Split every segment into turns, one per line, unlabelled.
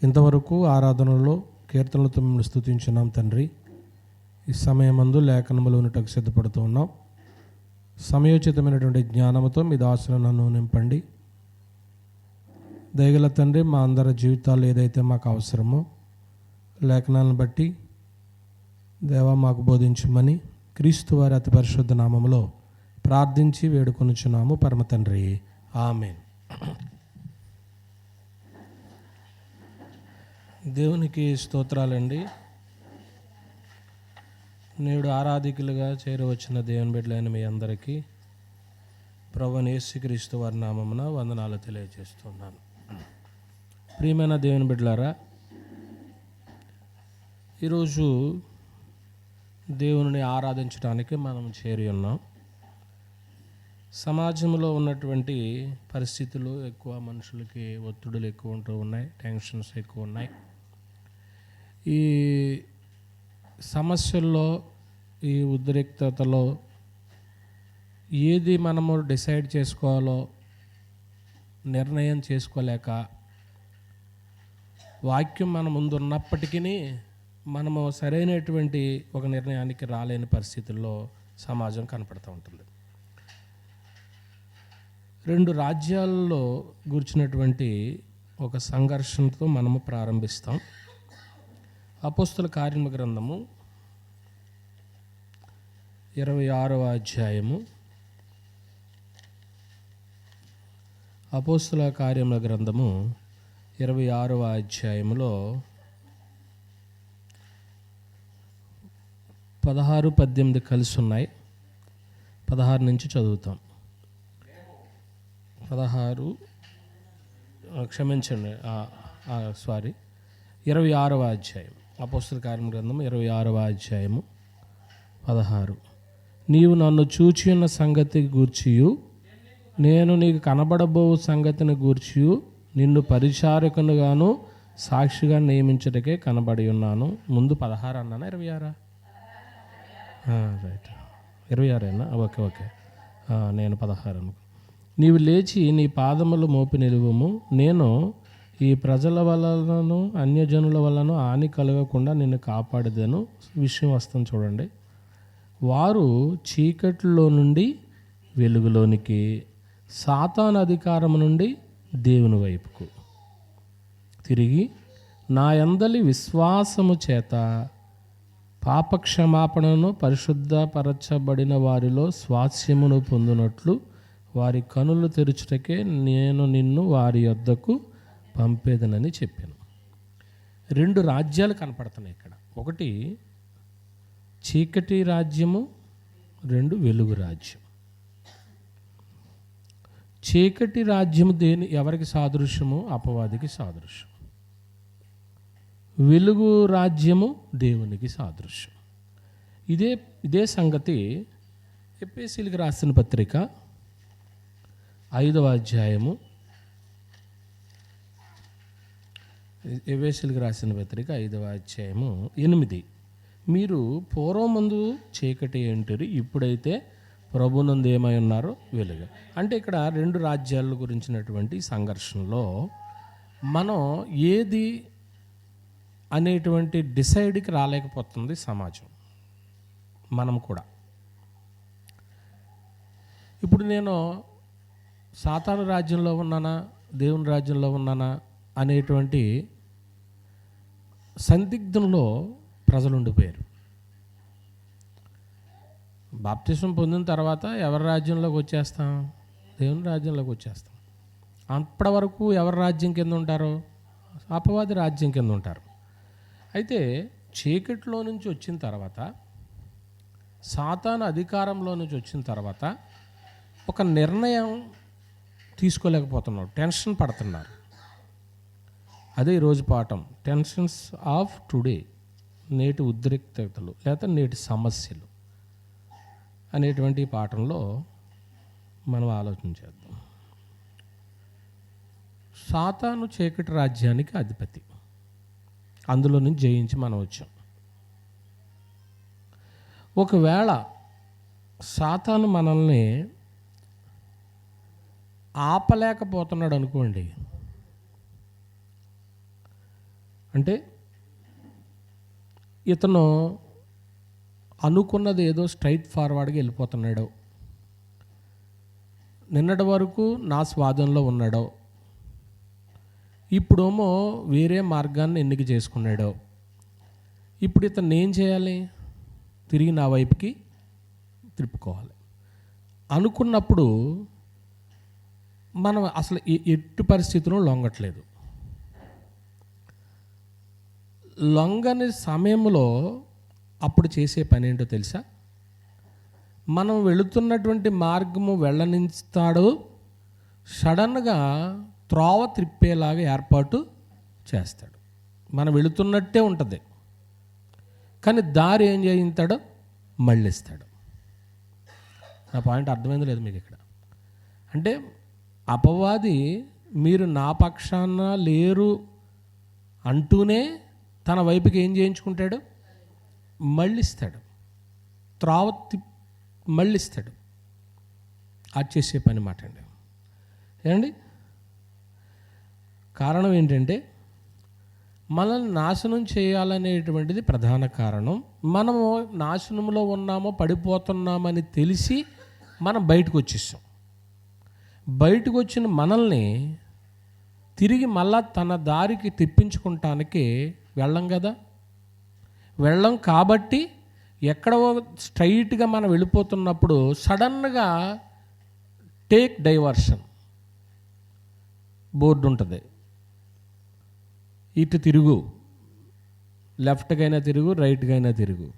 ఇంతవరకు ఆరాధనలో కీర్తనలతో మిమ్మల్ని స్తుతించున్నాం తండ్రి. ఈ సమయమందు లేఖనములోనుటకు సిద్ధపడుతూ ఉన్నాం. సమయోచితమైనటువంటి జ్ఞానముతో మీ దాసులను నన్ను నింపండి. దయగల తండ్రి, మా అందరి జీవితాలు ఏదైతే మాకు అవసరమో లేఖనాలను బట్టి దేవా మాకు బోధించమని క్రీస్తు వారి అతి పరిశుద్ధ నామములో ప్రార్థించి వేడుకొనుచున్నాము పరమ తండ్రి, ఆమేన్. దేవునికి స్తోత్రాలండి. నేడు ఆరాధికులుగా చేరవచ్చిన దేవుని బిడ్డలైన మీ అందరికీ ప్రభువైన యేసుక్రీస్తు వారి నామమున వందనాలు తెలియజేస్తున్నాను. ప్రియమైన దేవుని బిడ్డలారా, ఈరోజు దేవుని ఆరాధించడానికి మనం చేరి ఉన్నాం. సమాజంలో ఉన్నటువంటి పరిస్థితులు ఎక్కువ, మనుషులకి ఒత్తిడులు ఎక్కువ ఉంటూ ఉన్నాయి, టెన్షన్స్ ఎక్కువ ఉన్నాయి. ఈ సమస్యల్లో, ఈ ఉద్రిక్తతలో ఏది మనము డిసైడ్ చేసుకోవాలో నిర్ణయం చేసుకోలేక, వాక్యం మన ముందు ఉన్నప్పటికీ మనము సరైనటువంటి ఒక నిర్ణయానికి రాలేని పరిస్థితుల్లో సమాజం కనపడుతూ ఉంటుంది. రెండు రాజ్యాల్లో గుర్చినటువంటి ఒక సంఘర్షణతో మనము ప్రారంభిస్తాం. అపోస్తల కార్యముల గ్రంథము 26వ అధ్యాయము. అపోస్తల కార్యముల గ్రంథము 26వ అధ్యాయములో 16-18 కలిసి ఉన్నాయి. 16 నుంచి చదువుతాం. 26వ అధ్యాయం, అపోస్తల కార్యముల గ్రంథం 26వ అధ్యాయము 16. నీవు నన్ను చూచియున్న సంగతి గూర్చియు, నేను నీకు కనబడబో సంగతిని గూర్చియు నిన్ను పరిచారకునిగాను సాక్షిగా నియమించటకే కనబడి ఉన్నాను. ముందు 16 అన్నానా, 26? రైట్, 26ఏనా? ఓకే. నేను 16 అనుకో. నీవు లేచి నీ పాదములు మోపి నిలువుము. నేను ఈ ప్రజల వలనను అన్యజనుల వలన హాని కలగకుండా నిన్ను కాపాడేదను. విషయం వస్తుంది చూడండి. వారు చీకటిలో నుండి వెలుగులోనికి, సాతాను అధికారము నుండి దేవుని వైపుకు తిరిగి నా యందలి విశ్వాసము చేత పాపక్షమాపణను పరిశుద్ధపరచబడిన వారిలో స్వాస్యమును పొందినట్లు వారి కనులు తెరుచుటకే నేను నిన్ను వారి యొద్దకు పంపేదనని చెప్పాను. రెండు రాజ్యాలు కనపడుతున్నాయి ఇక్కడ. ఒకటి చీకటి రాజ్యము, రెండు వెలుగు రాజ్యం. చీకటి రాజ్యము ఎవరికి సాదృశ్యము? అపవాదికి సాదృశ్యం. వెలుగు రాజ్యము దేవునికి సాదృశ్యం. ఇదే సంగతి ఎఫెసీయులకు రాసిన పత్రిక 5వ అధ్యాయము, ఎఫెసీయులకు రాసిన పత్రిక 5వ అధ్యాయము 8. మీరు పూర్వమందు చీకటి ఏంటిరి, ఇప్పుడైతే ప్రభునందు ఏమై ఉన్నారో వెలుగు. అంటే ఇక్కడ రెండు రాజ్యాల గురించినటువంటి సంఘర్షణలో మనం ఏది అనేటువంటి డిసైడ్కి రాలేకపోతుంది సమాజం, మనం కూడా. ఇప్పుడు నేను సాతాను రాజ్యంలో ఉన్నానా, దేవుని రాజ్యంలో ఉన్నానా అనేటువంటి సందిగ్ధంలో ప్రజలు ఉండిపోయారు. బాప్తిసం పొందిన తర్వాత ఎవరి రాజ్యంలోకి వచ్చేస్తాం? దేవుని రాజ్యంలోకి వచ్చేస్తాం. అప్పటి వరకు ఎవరి రాజ్యం కింద ఉంటారో? అపవాది రాజ్యం కింద ఉంటారు. అయితే చీకటిలో నుంచి వచ్చిన తర్వాత, సాతాను అధికారంలో నుంచి వచ్చిన తర్వాత ఒక నిర్ణయం తీసుకోలేకపోతున్నారు, టెన్షన్ పడుతున్నారు. అదే ఈరోజు పాఠం, టెన్షన్స్ ఆఫ్ టుడే, నేటి ఉద్రిక్తతలు లేదా నేటి సమస్యలు అనేటువంటి పాఠంలో మనం ఆలోచన చేద్దాం. సాతాను చీకటి రాజ్యానికి అధిపతి, అందులో నుంచి జయించి మనం వచ్చాం. ఒకవేళ సాతాను మనల్ని ఆపలేకపోతున్నాడు అనుకోండి, అంటే ఇతను అనుకున్నది ఏదో స్ట్రైట్ ఫార్వర్డ్గా వెళ్ళిపోతున్నాడు, నిన్నటి వరకు నా స్వాధీనంలో ఉన్నాడో ఇప్పుడేమో వేరే మార్గాన్ని ఎన్నిక చేసుకున్నాడో, ఇప్పుడు ఇతను ఏం చేయాలి? తిరిగి నా వైపుకి తిప్పుకోవాలి అనుకున్నప్పుడు మనం అసలు ఎట్టి పరిస్థితుల్లో లొంగట్లేదు. లొంగని సమయంలో అప్పుడు చేసే పని ఏంటో తెలుసా? మనం వెళుతున్నటువంటి మార్గము వెళ్ళనిస్తాడు, సడన్గా త్రోవ త్రిప్పేలాగా ఏర్పాటు చేస్తాడు. మనం వెళుతున్నట్టే ఉంటుంది, కానీ దారి ఏం చేయిస్తాడో మళ్ళిస్తాడు. నా పాయింట్ అర్థమైంది లేదు మీకు ఇక్కడ? అంటే అపవాది మీరు నా పక్షాన లేరు అంటూనే తన వైపుకి ఏం చేయించుకుంటాడు? మళ్ళిస్తాడు, త్రోవ మళ్ళిస్తాడు. అది చేసే పని మాట అండి. ఏమండి? కారణం ఏంటంటే మనల్ని నాశనం చేయాలనేటువంటిది ప్రధాన కారణం. మనము నాశనంలో ఉన్నామో పడిపోతున్నామని తెలిసి మనం బయటకు వచ్చేసాం. బయటకు వచ్చిన మనల్ని తిరిగి మళ్ళా తన దారికి తెప్పించుకుంటానికి వెళ్ళం కదా. వెళ్ళం కాబట్టి ఎక్కడో స్ట్రైట్గా మనం వెళ్ళిపోతున్నప్పుడు సడన్గా టేక్ డైవర్షన్ బోర్డు ఉంటుంది, ఇటు తిరుగు, లెఫ్ట్గా అయినా తిరుగు, రైట్గా అయినా తిరుగు.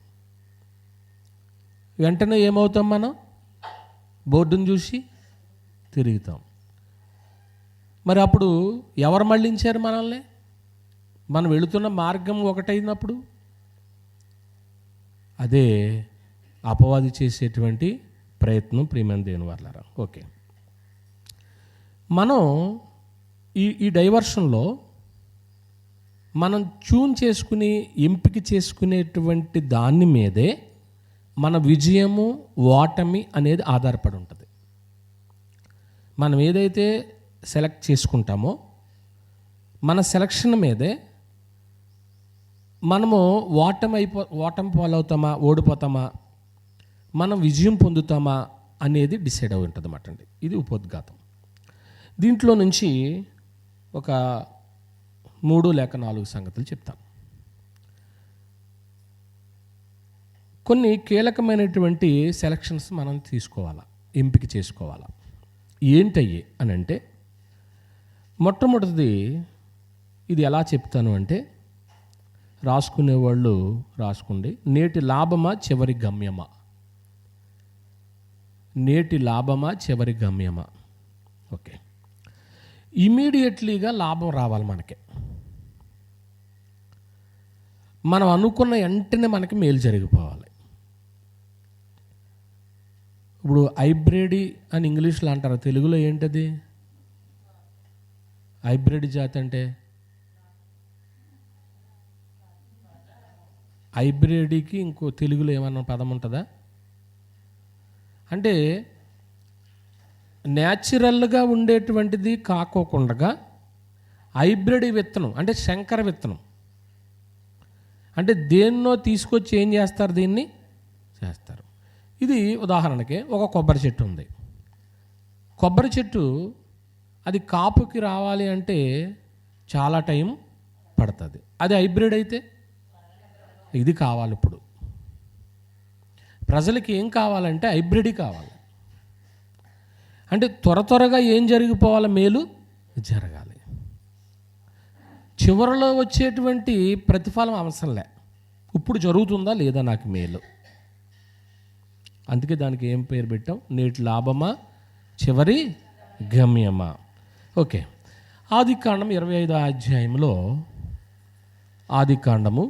వెంటనే ఏమవుతాం? మనం బోర్డును చూసి తిరుగుతాం. మరి అప్పుడు ఎవరు మళ్ళించారు మనల్ని? మనం వెళుతున్న మార్గం ఒకటైనప్పుడు అదే అపవాది చేసేటువంటి ప్రయత్నం. ప్రియమైన దేవుని వాళ్ళారా, ఓకే, మనం ఈ డైవర్షన్లో మనం ట్యూన్ చేసుకుని ఎంపిక చేసుకునేటువంటి దాని మీదే మన విజయము ఓటమి అనేది ఆధారపడి ఉంటుంది. మనం ఏదైతే సెలెక్ట్ చేసుకుంటామో మన సెలక్షన్ మీదే మనము ఓటమి పాలవుతామా, ఓడిపోతామా, మనం విజయం పొందుతామా అనేది డిసైడ్ అయి ఉంటుంది అన్నమాట అండి. ఇది ఉపోద్ఘాతం. దీంట్లో నుంచి ఒక 3 లేక 4 సంగతులు చెప్తాను. కొన్ని కీలకమైనటువంటి సెలక్షన్స్ మనం తీసుకోవాలా, ఎంపిక చేసుకోవాలా. ఏంటయ్యి అని అంటే, మొట్టమొదటిది ఇది ఎలా చెప్తాను అంటే, రాసుకునేవాళ్ళు రాసుకోండి. నేటి లాభమా చివరి గమ్యమా? నేటి లాభమా చివరి గమ్యమా? ఓకే, ఇమీడియట్లీగా లాభం రావాలి మనకి. మనం అనుకున్న వెంటనే మనకి మేలు జరిగిపోవాలి. ఇప్పుడు హైబ్రిడ్ అని ఇంగ్లీష్లో అంటారు, తెలుగులో ఏంటది? హైబ్రిడ్ జాతి అంటే హైబ్రిడ్కి ఇంకో తెలుగులో ఏమన్నా పదం ఉంటుందా? అంటే న్యాచురల్గా ఉండేటువంటిది కాకోకుండా హైబ్రిడ్ విత్తనం అంటే శంకర విత్తనం అంటే దేన్నో తీసుకొచ్చి ఏం చేస్తారు? దీన్ని చేస్తారు. ఇది ఉదాహరణకి ఒక కొబ్బరి చెట్టు ఉంది. కొబ్బరి చెట్టు అది కాపుకి రావాలి అంటే చాలా టైం పడుతుంది. అది హైబ్రిడ్ అయితే ఇది కావాలి. ఇప్పుడు ప్రజలకి ఏం కావాలంటే హైబ్రిడ్ కావాలి. అంటే త్వరగా ఏం జరిగిపోవాలి? మేలు జరగాలి. చివరిలో వచ్చేటువంటి ప్రతిఫలం అవసరంలే, ఇప్పుడు జరుగుతుందా లేదా నాకు మేలు. అందుకే దానికి ఏం పేరు పెట్టాం? నేటి లాభమా చివరి గమ్యమా. ఓకే, ఆదికాండం 25వ అధ్యాయంలో, ఆదికాండము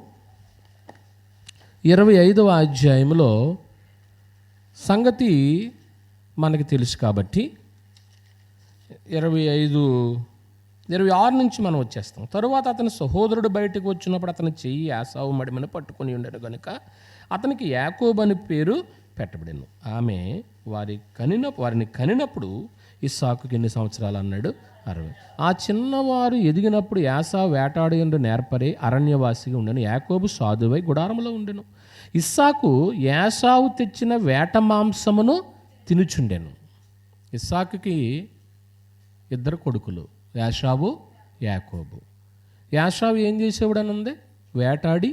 25వ అధ్యాయంలో సంగతి మనకి తెలుసు కాబట్టి 26 నుంచి మనం వచ్చేస్తాం. తరువాత అతని సహోదరుడు బయటకు వచ్చినప్పుడు అతని చెయ్యి యాసావు మడిమని పట్టుకొని ఉండడు కనుక అతనికి యాకోబు అని పేరు పెట్టబడెను. ఆమె వారిని కనినప్పుడు ఇస్సాకుకి ఎన్ని సంవత్సరాలు అన్నాడు? 60. ఆ చిన్నవారు ఎదిగినప్పుడు యాసావు వేటాడియుండు నేర్పరి అరణ్యవాసిగా ఉండెను. యాకోబు సాధువై గుడారంలో ఉండెను. ఇస్సాకు యాసావు తెచ్చిన వేట మాంసమును తినుచుండెను. ఇస్సాకుకి 2 కొడుకులు, యాషావు, యాకోబు. యాషావు ఏం చేసేవాడని ఉంది? వేటాడి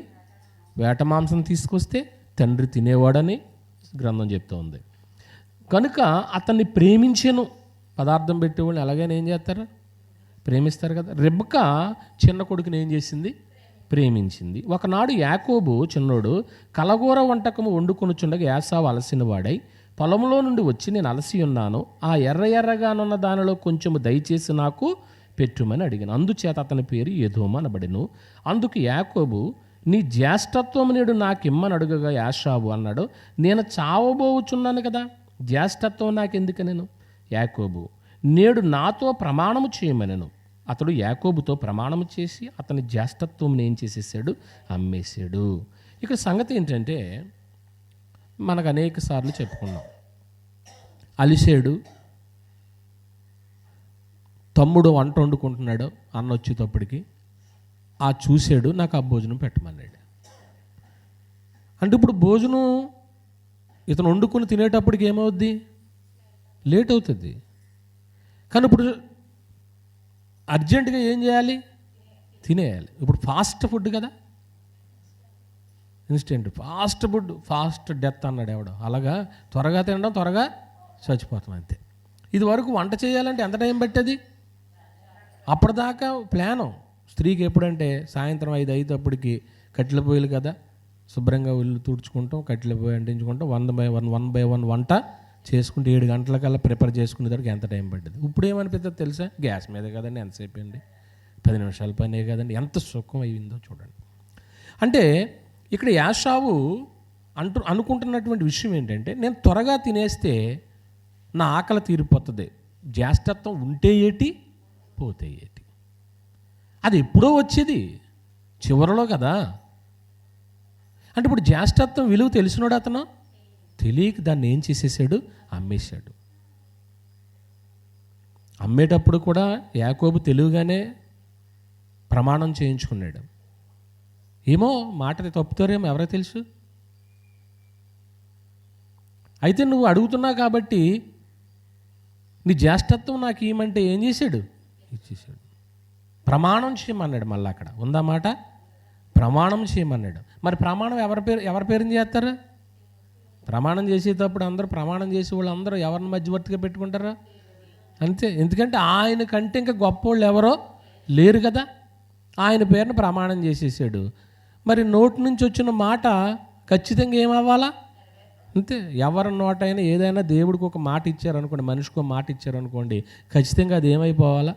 వేట మాంసం తీసుకొస్తే తండ్రి తినేవాడని గ్రంథం చెప్తూ ఉంది. కనుక అతన్ని ప్రేమించెను. పదార్థం పెట్టేవాళ్ళని ఎలాగైనా ఏం చేస్తారు? ప్రేమిస్తారు కదా. రెబెకా చిన్న కొడుకుని ఏం చేసింది? ప్రేమించింది. ఒకనాడు యాకోబు చిన్నోడు కలగూర వంటకము వండుకొనుచుండగా యాసావు అలసిన వాడై పొలంలో నుండి వచ్చి, నేను అలసి ఉన్నాను, ఆ ఎర్రగానున్న దానిలో కొంచెము దయచేసి నాకు పెట్టుమని అడిగాను. అందుచేత అతని పేరు ఎదోము అనబడెను. అందుకు యాకోబు, నీ జ్యేష్ఠత్వము నేడు నాకిమ్మని అడుగగా యాషావు అన్నాడు, నేను చావబోచున్నాను కదా, జ్యేష్ఠత్వం నాకెందుకు? నేను యాకోబు, నేడు నాతో ప్రమాణము చేయమనెను. అతడు యాకోబుతో ప్రమాణము చేసి అతని జ్యేష్ఠత్వం ఏం చేసేసాడు? అమ్మేశాడు. ఇక్కడ సంగతి ఏంటంటే, మనకు అనేక సార్లు చెప్పుకున్నాం, అలిసాడు, తమ్ముడు వంట వండుకుంటున్నాడు, అన్న వచ్చేటప్పటికి చూశాడు, నాకు ఆ భోజనం పెట్టమన్నాడు. అంటే ఇప్పుడు భోజనం ఇతను వండుకొని తినేటప్పటికి ఏమవుద్ది? లేట్ అవుతుంది. కానీ ఇప్పుడు అర్జెంటుగా ఏం చేయాలి? తినేయాలి. ఇప్పుడు ఫాస్ట్ ఫుడ్ కదా, instant fast food, fast death అన్నాడు ఎవడో. అలాగా త్వరగా తినడం, త్వరగా చచ్చిపోతాం అంతే. ఇది వరకు వంట చేయాలంటే ఎంత టైం పట్టేది? అప్పటిదాకా ప్లాను. స్త్రీకి ఎప్పుడంటే సాయంత్రం 5 అయ్యేటప్పటికి కట్టెల పొయ్యిలు కదా, శుభ్రంగా ఇల్లు తుడుచుకుంటాం, కట్టెల పొయ్యి అంటించుకుంటాం, 1 బై 1 వంట చేసుకుంటే 7 గంటలకల్లా ప్రిపేర్ చేసుకునేదానికి ఎంత టైం పడ్డది. ఇప్పుడు ఏమనిపిస్తుంది తెలుసా? గ్యాస్ మీద కదండి, ఎంతసేపు అండి, 10 నిమిషాల పనే కదండి, ఎంత సుఖం అయిందో చూడండి. అంటే ఇక్కడ యాషావు అనుకుంటున్నటువంటి విషయం ఏంటంటే, నేను త్వరగా తినేస్తే నా ఆకలి తీరిపోతుంది, జ్యేష్ఠత్వం ఉంటే ఏటి పోతే ఏటి. అది ఎప్పుడో వచ్చేది, చివరిలో కదా. అంటే ఇప్పుడు జ్యేష్ఠత్వం విలువ తెలిసినోడు అతను, తెలియక దాన్ని ఏం చేసేసాడు? అమ్మేశాడు. అమ్మేటప్పుడు కూడా యాకోబు తెలివిగానే ప్రమాణం చేయించుకున్నాడు. ఏమో మాటని తప్పుతారేమో ఎవరికి తెలుసు. అయితే నువ్వు అడుగుతున్నావు కాబట్టి నీ జ్యేష్ఠత్వం నాకు ఏమంటే ఏం చేశాడు? ఇచ్చేసాడు. ప్రమాణం చేయమన్నాడు. మళ్ళీ అక్కడ ఉందా మాట, ప్రమాణం చేయమన్నాడు. మరి ప్రమాణం ఎవరి పేరుని చేస్తారు? ప్రమాణం చేసేటప్పుడు అందరూ ప్రమాణం చేసే వాళ్ళు అందరూ ఎవరిని మధ్యవర్తిగా పెట్టుకుంటారా? అంతే. ఎందుకంటే ఆయన కంటే ఇంకా గొప్ప వాళ్ళు ఎవరో లేరు కదా. ఆయన పేరును ప్రమాణం చేసేసాడు. మరి నోటి నుంచి వచ్చిన మాట ఖచ్చితంగా ఏమవ్వాలా? అంతే. ఎవరి నోటైనా ఏదైనా దేవుడికి ఒక మాట ఇచ్చారనుకోండి, మనిషికి ఒక మాట ఇచ్చారనుకోండి, ఖచ్చితంగా అది ఏమైపోవాలా?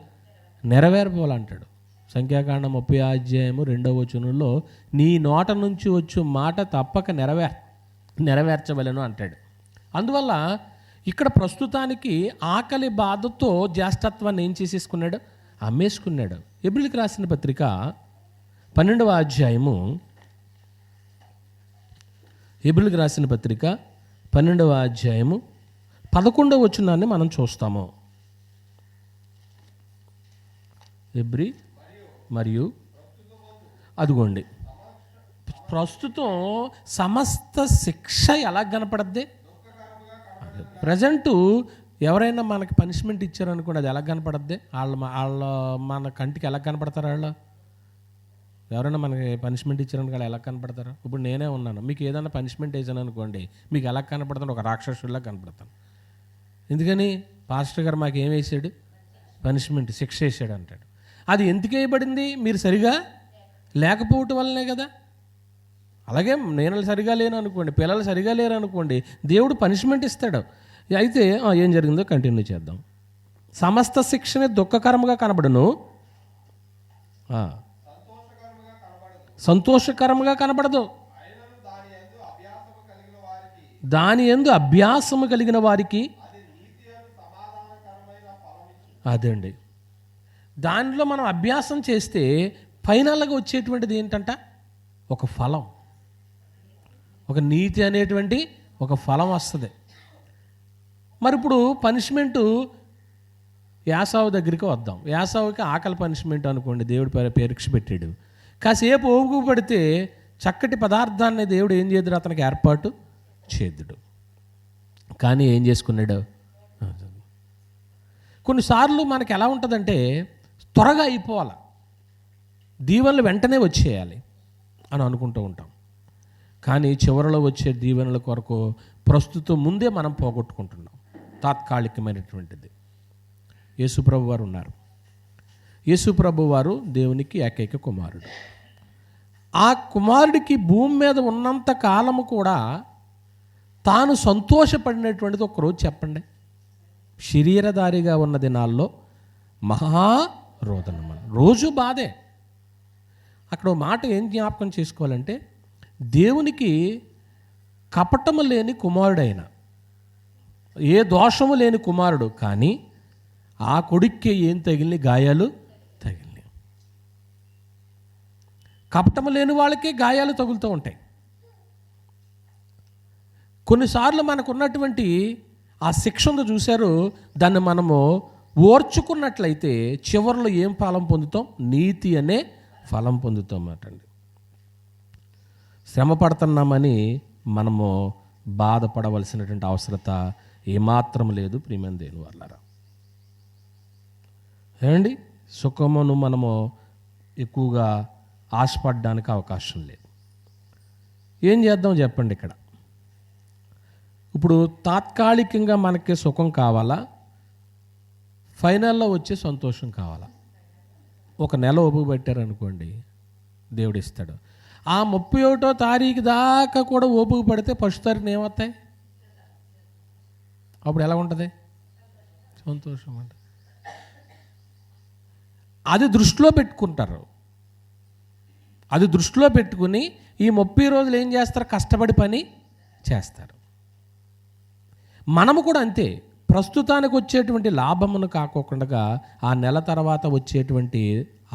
నెరవేరిపోవాలంటాడు. సంఖ్యాకాండం 30 అధ్యాయము 2వ వచనంలో, నీ నోట నుంచి వచ్చు మాట తప్పక నెరవేర్చవలెను అంటాడు. అందువల్ల ఇక్కడ ప్రస్తుతానికి ఆకలి బాధతో జ్యేష్ఠత్వాన్ని ఏం చేసేసుకున్నాడు? అమ్మేసుకున్నాడు. హెబ్రీయులకు రాసిన పత్రిక 12వ అధ్యాయము, హెబ్రీయులకు రాసిన పత్రిక 12వ అధ్యాయము 11వ వచనాన్ని మనం చూస్తాము. హెబ్రీ మరియు అదిగోండి, ప్రస్తుతం సమస్త శిక్ష ఎలా కనపడద్ది? ప్రజెంటు ఎవరైనా మనకి పనిష్మెంట్ ఇచ్చారనుకోండి, అది ఎలా కనపడద్ది? వాళ్ళ మన కంటికి ఎలా కనపడతారు? ఎవరైనా మనకి పనిష్మెంట్ ఇచ్చారనుకో ఎలా కనపడతారు? ఇప్పుడు నేనే ఉన్నాను, మీకు ఏదైనా పనిష్మెంట్ వేసాను అనుకోండి, మీకు ఎలా కనపడతాను? ఒక రాక్షసుడిలా కనపడతాను. ఎందుకని? పాస్టర్ గారు మాకు ఏం వేసాడు? పనిష్మెంట్, శిక్ష వేసాడు అంటాడు. అది ఎందుకు వేయబడింది? మీరు సరిగా లేకపోవటం వల్లనే కదా. అలాగే నేను సరిగా లేను అనుకోండి, పిల్లలు సరిగా లేరు అనుకోండి, దేవుడు పనిష్మెంట్ ఇస్తాడు. అయితే ఏం జరిగిందో కంటిన్యూ చేద్దాం. సమస్త శిక్షనే దుఃఖకరముగా కనబడును, సంతోషకరముగా కనబడదు. దాని యందు అభ్యాసము కలిగిన వారికి అదండి. దానిలో మనం అభ్యాసం చేస్తే ఫైనల్గా వచ్చేటువంటిది ఏంటంట? ఒక ఫలం, ఒక నీతి అనేటువంటి ఒక ఫలం వస్తుంది. మరి ఇప్పుడు పనిష్మెంటు యాసావు దగ్గరికి వద్దాం. యాసావుకి ఆకలి పనిష్మెంట్ అనుకోండి, దేవుడు పరీక్ష పెట్టాడు. కాసేపు ఓపిక పడితే చక్కటి పదార్థాన్ని దేవుడు ఏం చేద్దాడు, అతనికి ఏర్పాటు చేద్దుడు. కానీ ఏం చేసుకున్నాడు? కొన్నిసార్లు మనకి ఎలా ఉంటుందంటే త్వరగా అయిపోవాలి, దీవెనలు వెంటనే వచ్చేయాలి అని అనుకుంటూ ఉంటాం. కానీ చివరిలో వచ్చే దీవెనల కొరకు ప్రస్తుతం ముందే మనం పోగొట్టుకుంటున్నాం. తాత్కాలికమైనటువంటిది. యేసుప్రభు వారు ఉన్నారు. యేసుప్రభు వారు దేవునికి ఏకైక కుమారుడు. ఆ కుమారుడికి భూమి మీద ఉన్నంత కాలము కూడా తాను సంతోషపడినటువంటిది ఒకరోజు చెప్పండి. శరీరధారిగా ఉన్న దినాల్లో మహారోదనం, రోజు బాధే. అక్కడ మాట ఏం జ్ఞాపకం చేసుకోవాలంటే, దేవునికి కపటము లేని కుమారుడైన, ఏ దోషము లేని కుమారుడు, కానీ ఆ కొడుక్కి ఏం తగిలిన గాయాలు తగిలినాయి. కపటము లేని వాళ్ళకే గాయాలు తగులుతూ ఉంటాయి. కొన్నిసార్లు మనకున్నటువంటి ఆ శిక్ష ఉందో చూశారు, దాన్ని మనము ఓర్చుకున్నట్లయితే చివరిలో ఏం ఫలం పొందుతాం? నీతి అనే ఫలం పొందుతాం అన్నమాట. శ్రమ పడుతున్నామని మనము బాధపడవలసినటువంటి అవసరత ఏమాత్రం లేదు ప్రియమైన దేవుని వాళ్ళారా. ఏమండి, సుఖమును మనము ఎక్కువగా ఆశపడడానికి అవకాశం లేదు. ఏం చేద్దాం చెప్పండి? ఇక్కడ ఇప్పుడు తాత్కాలికంగా మనకి సుఖం కావాలా, ఫైనల్లో వచ్చే సంతోషం కావాలా? ఒక నెల ఓపిక పెట్టారనుకోండి, దేవుడు ఇస్తాడు. ఆ 31వ తారీఖు దాకా కూడా ఓపిక పడితే ఫస్ట్ తారీఖున ఏమవుతాయి? అప్పుడు ఎలా ఉంటుంది? సంతోషం అంట. అది దృష్టిలో పెట్టుకుంటారు. అది దృష్టిలో పెట్టుకుని ఈ 30 రోజులు ఏం చేస్తారు? కష్టపడి పని చేస్తారు. మనము కూడా అంతే. ప్రస్తుతానికి వచ్చేటువంటి లాభమును కాకోకుండా ఆ నెల తర్వాత వచ్చేటువంటి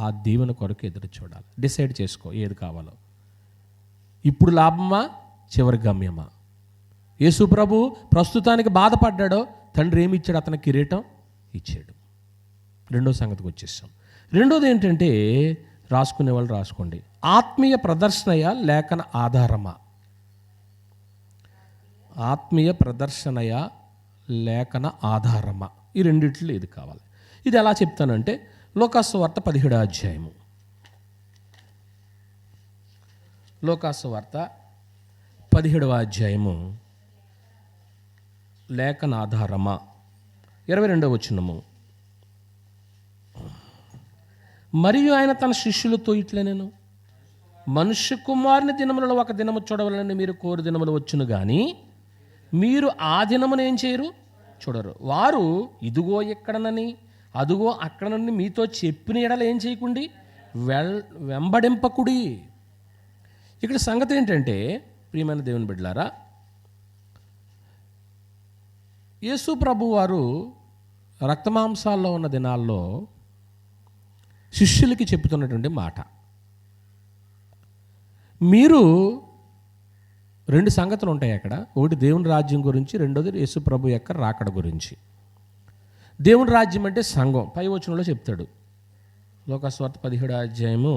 ఆ దీవెన కొరకు ఎదురు చూడాలి. డిసైడ్ చేసుకో ఏది కావాలో. ఇప్పుడు లాభమా, చివరి గమ్యమా? యేసు ప్రభు ప్రస్తుతానికి బాధపడ్డాడో, తండ్రి ఏమి ఇచ్చాడు? అతనికి కిరీటం ఇచ్చాడు. రెండో సంగతికి వచ్చేసాం. రెండోది ఏంటంటే, రాసుకునే వాళ్ళు రాసుకోండి, ఆత్మీయ ప్రదర్శనయ లేఖన ఆధారమా? ఆత్మీయ ప్రదర్శనయ లేఖన ఆధారమా? ఈ రెండిట్లో ఇది కావాలి. ఇది ఎలా చెప్తానంటే, లోకాసు వార్త 17వ అధ్యాయము. లోకాసు వార్త 17వ అధ్యాయము లేఖన ఆధారమా? 22వ వచనము. మరియు ఆయన తన శిష్యులతో ఇట్లా, నేను మనుష్య కుమారుని దినములలో ఒక దినము చూడవలనని మీరు కోరు దినములు వచ్చును, కానీ మీరు ఆ దినమును ఏం చేయరు? చూడరు. వారు ఇదిగో ఎక్కడనని అదుగో అక్కడనని మీతో చెప్పిన ఎడల ఏం చేయకుండి? వెంబడింపకుడి. ఇక్కడ సంగతి ఏంటంటే, ప్రియమైన దేవుని బిడ్డలారా, యేసు ప్రభు వారు రక్తమాంసాల్లో ఉన్న దినాల్లో శిష్యులకి చెప్తున్నటువంటి మాట, మీరు రెండు సంగతులు ఉంటాయి అక్కడ. ఒకటి దేవుని రాజ్యం గురించి, రెండోది యేసు ప్రభు యొక్క రాకడ గురించి. దేవుని రాజ్యం అంటే సంఘం. పై వచనంలో చెప్తాడు. లోకాసు వార్త 17వ అధ్యాయము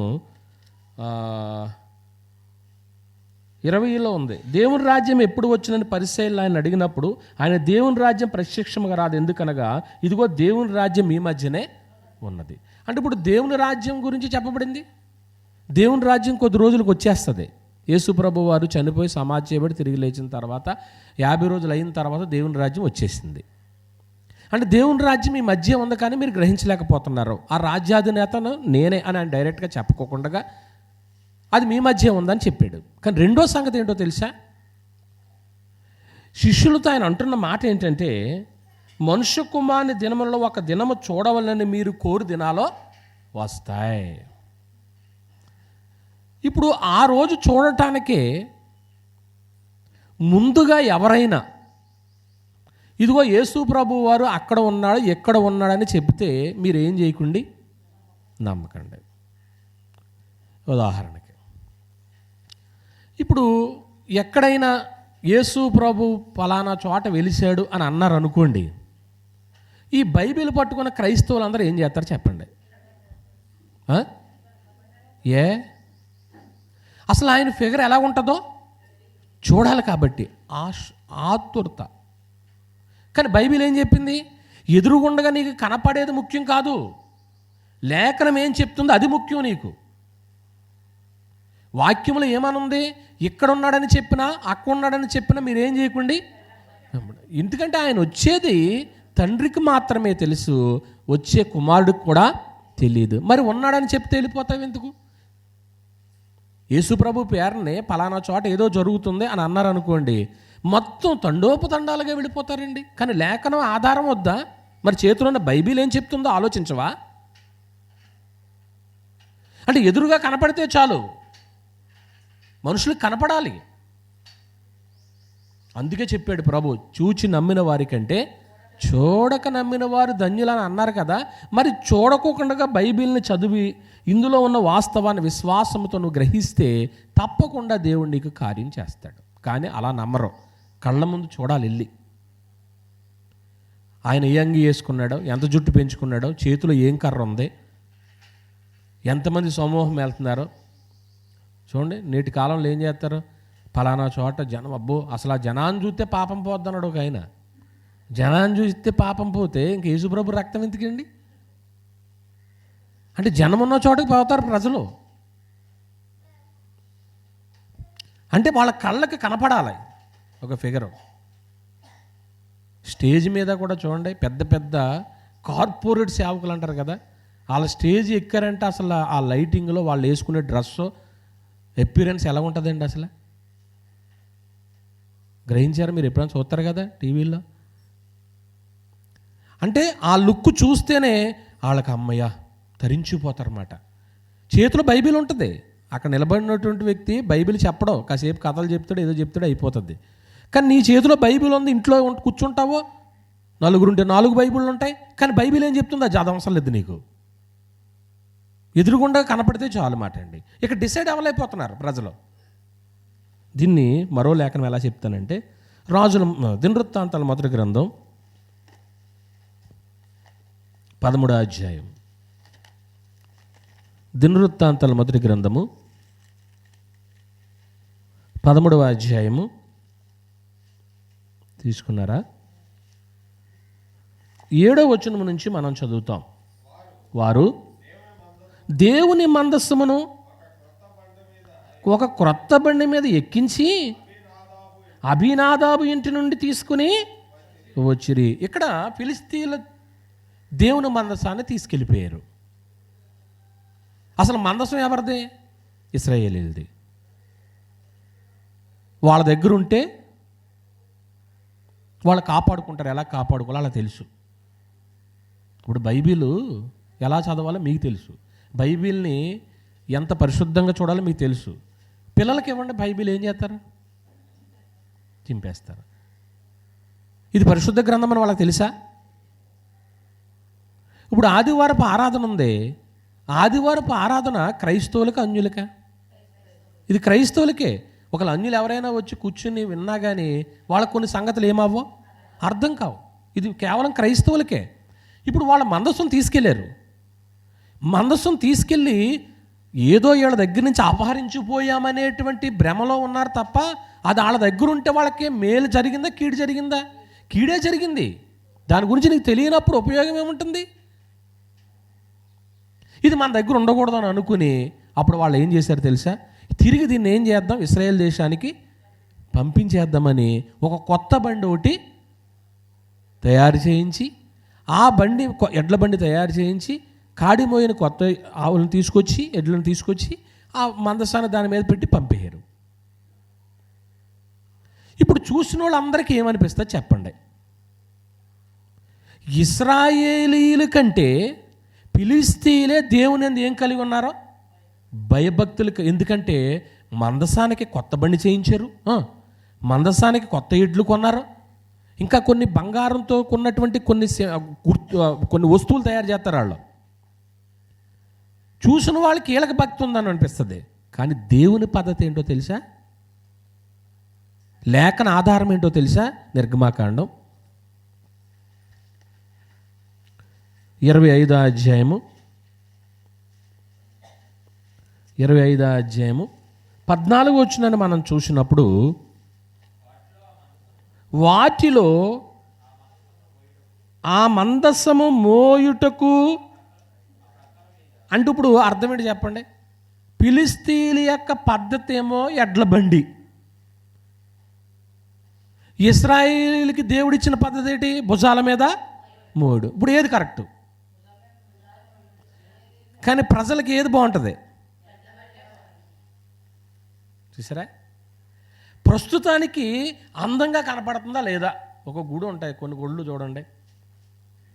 20లో ఉంది. దేవుని రాజ్యం ఎప్పుడు వచ్చినని పరిసయ్యులు ఆయన అడిగినప్పుడు ఆయన దేవుని రాజ్యం ప్రత్యక్షంగా రాదు, ఎందుకనగా ఇదిగో దేవుని రాజ్యం మీ మధ్యనే ఉన్నది. అంటే ఇప్పుడు దేవుని రాజ్యం గురించి చెప్పబడింది. దేవుని రాజ్యం కొద్ది రోజులకు వచ్చేస్తుంది. యేసు ప్రభు వారు చనిపోయి సమాధి చేయబడి తిరిగి లేచిన తర్వాత 50 రోజులు అయిన తర్వాత దేవుని రాజ్యం వచ్చేసింది. అంటే దేవుని రాజ్యం మీ మధ్య ఉంది, కానీ మీరు గ్రహించలేకపోతున్నారు. ఆ రాజ్యాధినేతను నేనే అని ఆయన డైరెక్ట్గా చెప్పుకోకుండా అది మీ మధ్య ఉందని చెప్పాడు. కానీ రెండో సంగతి ఏంటో తెలుసా? శిష్యులతో ఆయన అంటున్న మాట ఏంటంటే, మనుష్య కుమారుని దినములలో ఒక దినము చూడవలని మీరు కోరు దినాలో వస్తాయి. ఇప్పుడు ఆ రోజు చూడటానికే ముందుగా ఎవరైనా ఇదిగో యేసు ప్రభు వారు అక్కడ ఉన్నాడు, ఎక్కడ ఉన్నాడని చెప్తే మీరు ఏం చేయకండి, నమ్మకండి. ఉదాహరణకి ఇప్పుడు ఎక్కడైనా యేసు ప్రభు ఫలానా చోట వెలిశాడు అని అన్నారు అనుకోండి, ఈ బైబిల్ పట్టుకున్న క్రైస్తవులు అందరూ ఏం చేస్తారు చెప్పండి? ఏ అసలు ఆయన ఫిగర్ ఎలా ఉంటుందో చూడాలి కాబట్టి ఆతురత. కానీ బైబిల్ ఏం చెప్పింది? ఎదురుగుండగా నీకు కనపడేది ముఖ్యం కాదు, లేఖనం ఏం చెప్తుందో అది ముఖ్యం నీకు. వాక్యంలో ఏమనుంది? ఇక్కడ ఉన్నాడని చెప్పినా అక్కడ ఉన్నాడని చెప్పినా మీరేం చేయకండి. ఎందుకంటే ఆయన వచ్చేది తండ్రికి మాత్రమే తెలుసు, వచ్చే కుమారుడికి కూడా తెలియదు. మరి ఉన్నాడని చెప్తే వెళ్ళిపోతావు ఎందుకు? యేసుప్రభు పేరునే పలానా చోట ఏదో జరుగుతుంది అని అన్నారు అనుకోండి, మొత్తం తండోపతండాలుగా వెళ్ళిపోతారండి. కానీ లేఖనం ఆధారం వద్దా? మరి చేతిలో ఉన్న బైబిల్ ఏం చెప్తుందో ఆలోచించవా? అంటే ఎదురుగా కనపడితే చాలు, మనుషులకు కనపడాలి. అందుకే చెప్పాడు ప్రభు, చూచి నమ్మిన వారి కంటే చూడక నమ్మిన వారు ధన్యులని అన్నారు కదా. మరి చూడకోకుండా బైబిల్ని చదివి ఇందులో ఉన్న వాస్తవాన్ని విశ్వాసంతో నువ్వు గ్రహిస్తే తప్పకుండా దేవుడు నీకు కార్యం చేస్తాడు. కానీ అలా నమ్మరు, కళ్ళ ముందు చూడాలి వెళ్ళి. ఆయన ఏ అంగి వేసుకున్నాడో, ఎంత జుట్టు పెంచుకున్నాడో, చేతిలో ఏం కర్ర ఉంది, ఎంతమంది సమూహం వెళ్తున్నారో చూడండి. నేటి కాలంలో ఏం చేస్తారు? ఫలానా చోట జనం, అబ్బో అసలు ఆ జనాన్ని చూస్తే పాపం పోద్దన్నాడు ఒక ఆయన. జనాన్ని చూస్తే పాపం పోతే ఇంక యేసుప్రభు రక్తం ఎందుకండి? అంటే జనం ఉన్న చోటకి పోతారు ప్రజలు. అంటే వాళ్ళ కళ్ళకి కనపడాలి ఒక ఫిగరు. స్టేజ్ మీద కూడా చూడండి, పెద్ద పెద్ద కార్పొరేట్ సేవకులు అంటారు కదా, వాళ్ళ స్టేజ్ ఎక్కారంటే అసలు ఆ లైటింగ్లో వాళ్ళు వేసుకునే డ్రెస్సు అపిరెన్స్ ఎలా ఉంటుందండి అసలు? గ్రహించారు మీరు? ఎప్పుడైనా చూస్తారు కదా టీవీలో. అంటే ఆ లుక్ చూస్తేనే వాళ్ళకి అమ్మయ్య తరించిపోతారన్నమాట. చేతిలో బైబిల్ ఉంటుంది, అక్కడ నిలబడినటువంటి వ్యక్తి బైబిల్ చెప్పడం, కాసేపు కథలు చెప్తాడు, ఏదో చెప్తాడు, అయిపోతుంది. కానీ నీ చేతిలో బైబిల్ ఉంది, ఇంట్లో కూర్చుంటావో, నలుగురుంటే 4 బైబిళ్ళు ఉంటాయి, కానీ బైబిల్ ఏం చెప్తుందో అది అవసరం లేదు నీకు. ఎదురుగుండా కనపడితే చాలు మాట అండి. ఇక డిసైడ్ అవ్వలేకపోతున్నారు ప్రజలు. దీన్ని మరో లేఖనం ఎలా చెప్తానంటే, రాజుల దినవృత్తాంతాల మొదటి గ్రంథం 13వ అధ్యాయం. దినవృత్తాంతాల మొదటి గ్రంథము 13వ అధ్యాయము తీసుకున్నారా? 7వ వచనం నుంచి మనం చదువుతాం. వారు దేవుని మందస్సమును ఒక క్రొత్త బండి మీద ఎక్కించి అభినాదాబు ఇంటి నుండి తీసుకుని వచ్చిరి. ఇక్కడ ఫిలిస్తీన్ల దేవుని మందసాన్ని తీసుకెళ్ళిపోయారు. అసలు మందసం ఎవరిది? ఇశ్రాయేలీయులది. వాళ్ళ దగ్గర ఉంటే వాళ్ళు కాపాడుకుంటారు. ఎలా కాపాడుకోవాలో అలా తెలుసు. ఇప్పుడు బైబిల్ ఎలా చదవాలో మీకు తెలుసు, బైబిల్ని ఎంత పరిశుద్ధంగా చూడాలో మీకు తెలుసు. పిల్లలకి ఇవ్వండి బైబిల్, ఏం చేస్తారు? చింపేస్తారు. ఇది పరిశుద్ధ గ్రంథం అని వాళ్ళకి తెలుసా? ఇప్పుడు ఆదివారపు ఆరాధన ఉంది, ఆదివారపు ఆరాధన క్రైస్తవులకి అన్యులకా? ఇది క్రైస్తవులకే. ఒకళ్ళు అన్యులు ఎవరైనా వచ్చి కూర్చుని విన్నా కానీ వాళ్ళకు కొన్ని సంగతులు ఏమవ్వో అర్థం కావు. ఇది కేవలం క్రైస్తవులకే. ఇప్పుడు వాళ్ళ మందస్సును తీసుకెళ్ళారు. మందస్సును తీసుకెళ్ళి ఏదో వీళ్ళ దగ్గర నుంచి అపహరించిపోయామనేటువంటి భ్రమలో ఉన్నారు తప్ప, అది వాళ్ళ దగ్గర ఉంటే వాళ్ళకి మేలు జరిగిందా కీడు జరిగిందా? కీడే జరిగింది. దాని గురించి నీకు తెలియనప్పుడు ఉపయోగం ఏముంటుంది? ఇది మన దగ్గర ఉండకూడదు అని అనుకుని అప్పుడు వాళ్ళు ఏం చేశారు తెలుసా? తిరిగి దీన్ని ఏం చేద్దాం, ఇశ్రాయేల్ దేశానికి పంపించేద్దామని ఒక కొత్త బండి ఒకటి తయారు చేయించి, ఆ బండి ఎడ్ల బండి తయారు చేయించి, కాడిమోయిన కొత్త ఆవులను తీసుకొచ్చి, ఎడ్లను తీసుకొచ్చి ఆ మందసాన్ని దాని మీద పెట్టి పంపేయారు. ఇప్పుడు చూసిన వాళ్ళందరికీ ఏమనిపిస్తుంది చెప్పండి? ఇశ్రాయేలీయుల కంటే ఫిలిస్తీన్లే దేవుని యందు ఏం కలిగి ఉన్నారో? భయభక్తులు. ఎందుకంటే మందసానికి కొత్త బండి చేయించారు, మందసానికి కొత్త ఎడ్లు కొన్నారు, ఇంకా కొన్ని బంగారంతో కొన్నటువంటి కొన్ని వస్తువులు తయారు చేస్తారు వాళ్ళు. చూసిన వాళ్ళకి కీలక భక్తి ఉందని అనిపిస్తుంది. కానీ దేవుని పద్ధతి ఏంటో తెలుసా? లేఖన ఆధారం ఏంటో తెలుసా? నిర్గమాకాండం 25వ అధ్యాయము 14 వచనాన్ని మనం చూసినప్పుడు, వాటిలో ఆ మందసము మోయుటకు అంటే ఇప్పుడు అర్థం ఏంటి చెప్పండి? ఫిలిష్తీయుల యొక్క పద్ధతి ఏమో ఎడ్ల బండి, ఇశ్రాయేలుకి దేవుడిచ్చిన పద్ధతి ఏంటి? భుజాల మీద మోయుడు. ఇప్పుడు ఏది కరెక్టు? కానీ ప్రజలకి ఏది బాగుంటుంది? చూసారా? ప్రస్తుతానికి అందంగా కనపడుతుందా లేదా? ఒక గుడి ఉంటాయి, కొన్ని గుళ్ళు చూడండి,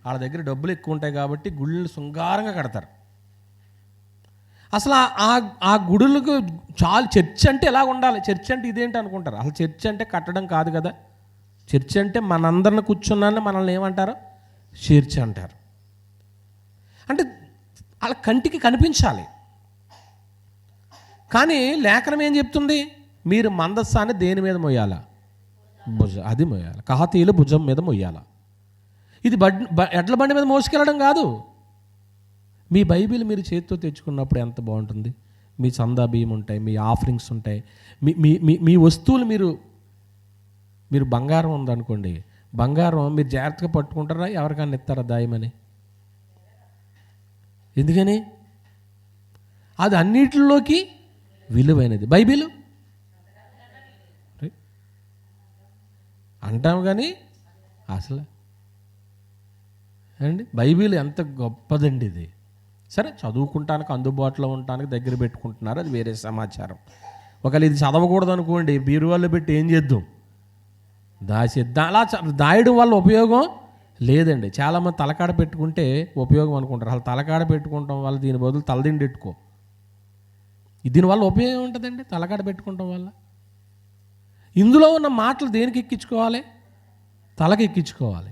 వాళ్ళ దగ్గర డబ్బులు ఎక్కువ ఉంటాయి కాబట్టి గుళ్ళు శృంగారంగా కడతారు. అసలు ఆ గుడులకు చాలా చర్చ్ అంటే ఎలా ఉండాలి? చర్చ్ అంటే ఇదేంటి అనుకుంటారు. అసలు చర్చ్ అంటే కట్టడం కాదు కదా. చర్చ్ అంటే మనందరిని కూర్చున్నాన్ని మనల్ని ఏమంటారు? చర్చ్ అంటారు. అంటే వాళ్ళ కంటికి కనిపించాలి. కానీ లేఖనం ఏం చెప్తుంది? మీరు మందస్సాన్ని దేని మీద మొయ్యాలా? అది మొయ్యాలి. కహాతీయులు భుజం మీద మొయ్యాలా. ఇది ఎడ్ల బండి మీద మోసుకెళ్ళడం కాదు. మీ బైబిల్ మీరు చేతితో తెచ్చుకున్నప్పుడు ఎంత బాగుంటుంది. మీ చందా బియ్యం ఉంటాయి, మీ ఆఫరింగ్స్ ఉంటాయి, మీ వస్తువులు మీరు బంగారం ఉందనుకోండి, బంగారం మీరు జాగ్రత్తగా పట్టుకుంటారా? ఎవరికైనా ఇస్తారా దాయమని? ఎందుకని? అది అన్నిటిలోకి విలువైనది. బైబిల్ అంటాం కానీ అసలు అండి బైబిల్ ఎంత గొప్పదండి ఇది. సరే, చదువుకుంటానికి అందుబాటులో ఉండటానికి దగ్గర పెట్టుకుంటున్నారు, అది వేరే సమాచారం. ఒకవేళ ఇది చదవకూడదు అనుకోండి, బీరువాళ్ళు పెట్టి ఏం చేద్దాం? దాచేద్దాం. అలా దాయడం వల్ల ఉపయోగం లేదండి. చాలామంది తలకాడ పెట్టుకుంటే ఉపయోగం అనుకుంటారు. అసలు తలకాడ పెట్టుకుంటాం వల్ల దీని బదులు తలదిండి పెట్టుకో. దీనివల్ల ఉపయోగం ఉంటుందండి తలకాడ పెట్టుకుంటాం వల్ల? ఇందులో ఉన్న మాటలు దేనికి ఎక్కించుకోవాలి? తలకి ఎక్కించుకోవాలి.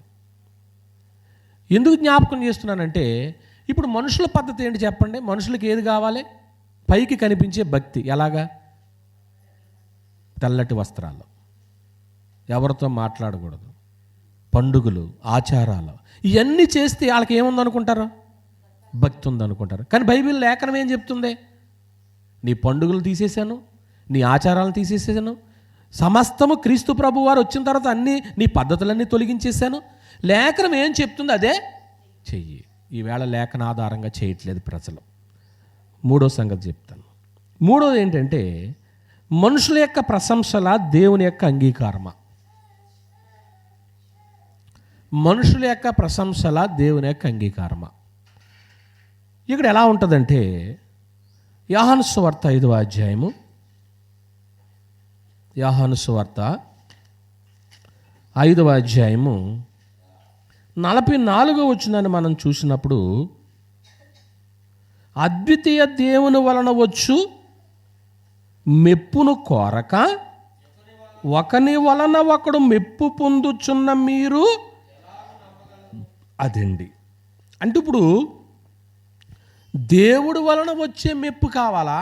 ఎందుకు జ్ఞాపకం చేస్తున్నానంటే, ఇప్పుడు మనుషుల పద్ధతి ఏంటి చెప్పండి? మనుషులకి ఏది కావాలి? పైకి కనిపించే భక్తి. ఎలాగా? తెల్లటి వస్త్రాలు, ఎవరితో మాట్లాడకూడదు, పండుగలు, ఆచారాలు, ఇవన్నీ చేస్తే వాళ్ళకి ఏముందనుకుంటారు? భక్తి ఉందనుకుంటారు. కానీ బైబిల్ లేఖనం ఏం చెప్తుంది? నీ పండుగలు తీసేశాను, నీ ఆచారాలను తీసేసాను, సమస్తము క్రీస్తు ప్రభు వారు వచ్చిన తర్వాత అన్నీ నీ పద్ధతులన్నీ తొలగించేశాను. లేఖనం ఏం చెప్తుంది అదే చెయ్యి. ఈవేళ లేఖన ఆధారంగా చేయట్లేదు ప్రజలు. మూడో సంగతి చెప్తాను. మూడోది ఏంటంటే, మనుషుల యొక్క ప్రశంసల దేవుని యొక్క అంగీకారమా? మనుషుల యొక్క ప్రశంసల దేవుని యొక్క అంగీకారమా? ఇక్కడ ఎలా ఉంటుందంటే, యోహాను సువార్త 5వ అధ్యాయము, యోహాను సువార్త 5వ అధ్యాయము 44వ వచనాన్ని మనం చూసినప్పుడు, అద్వితీయ దేవుని వలన వచ్చు మెప్పును కోరక ఒకని వలన ఒకడు మెప్పు పొందుచున్న మీరు అదండి. అంటే ఇప్పుడు దేవుడి వలన వచ్చే మెప్పు కావాలా,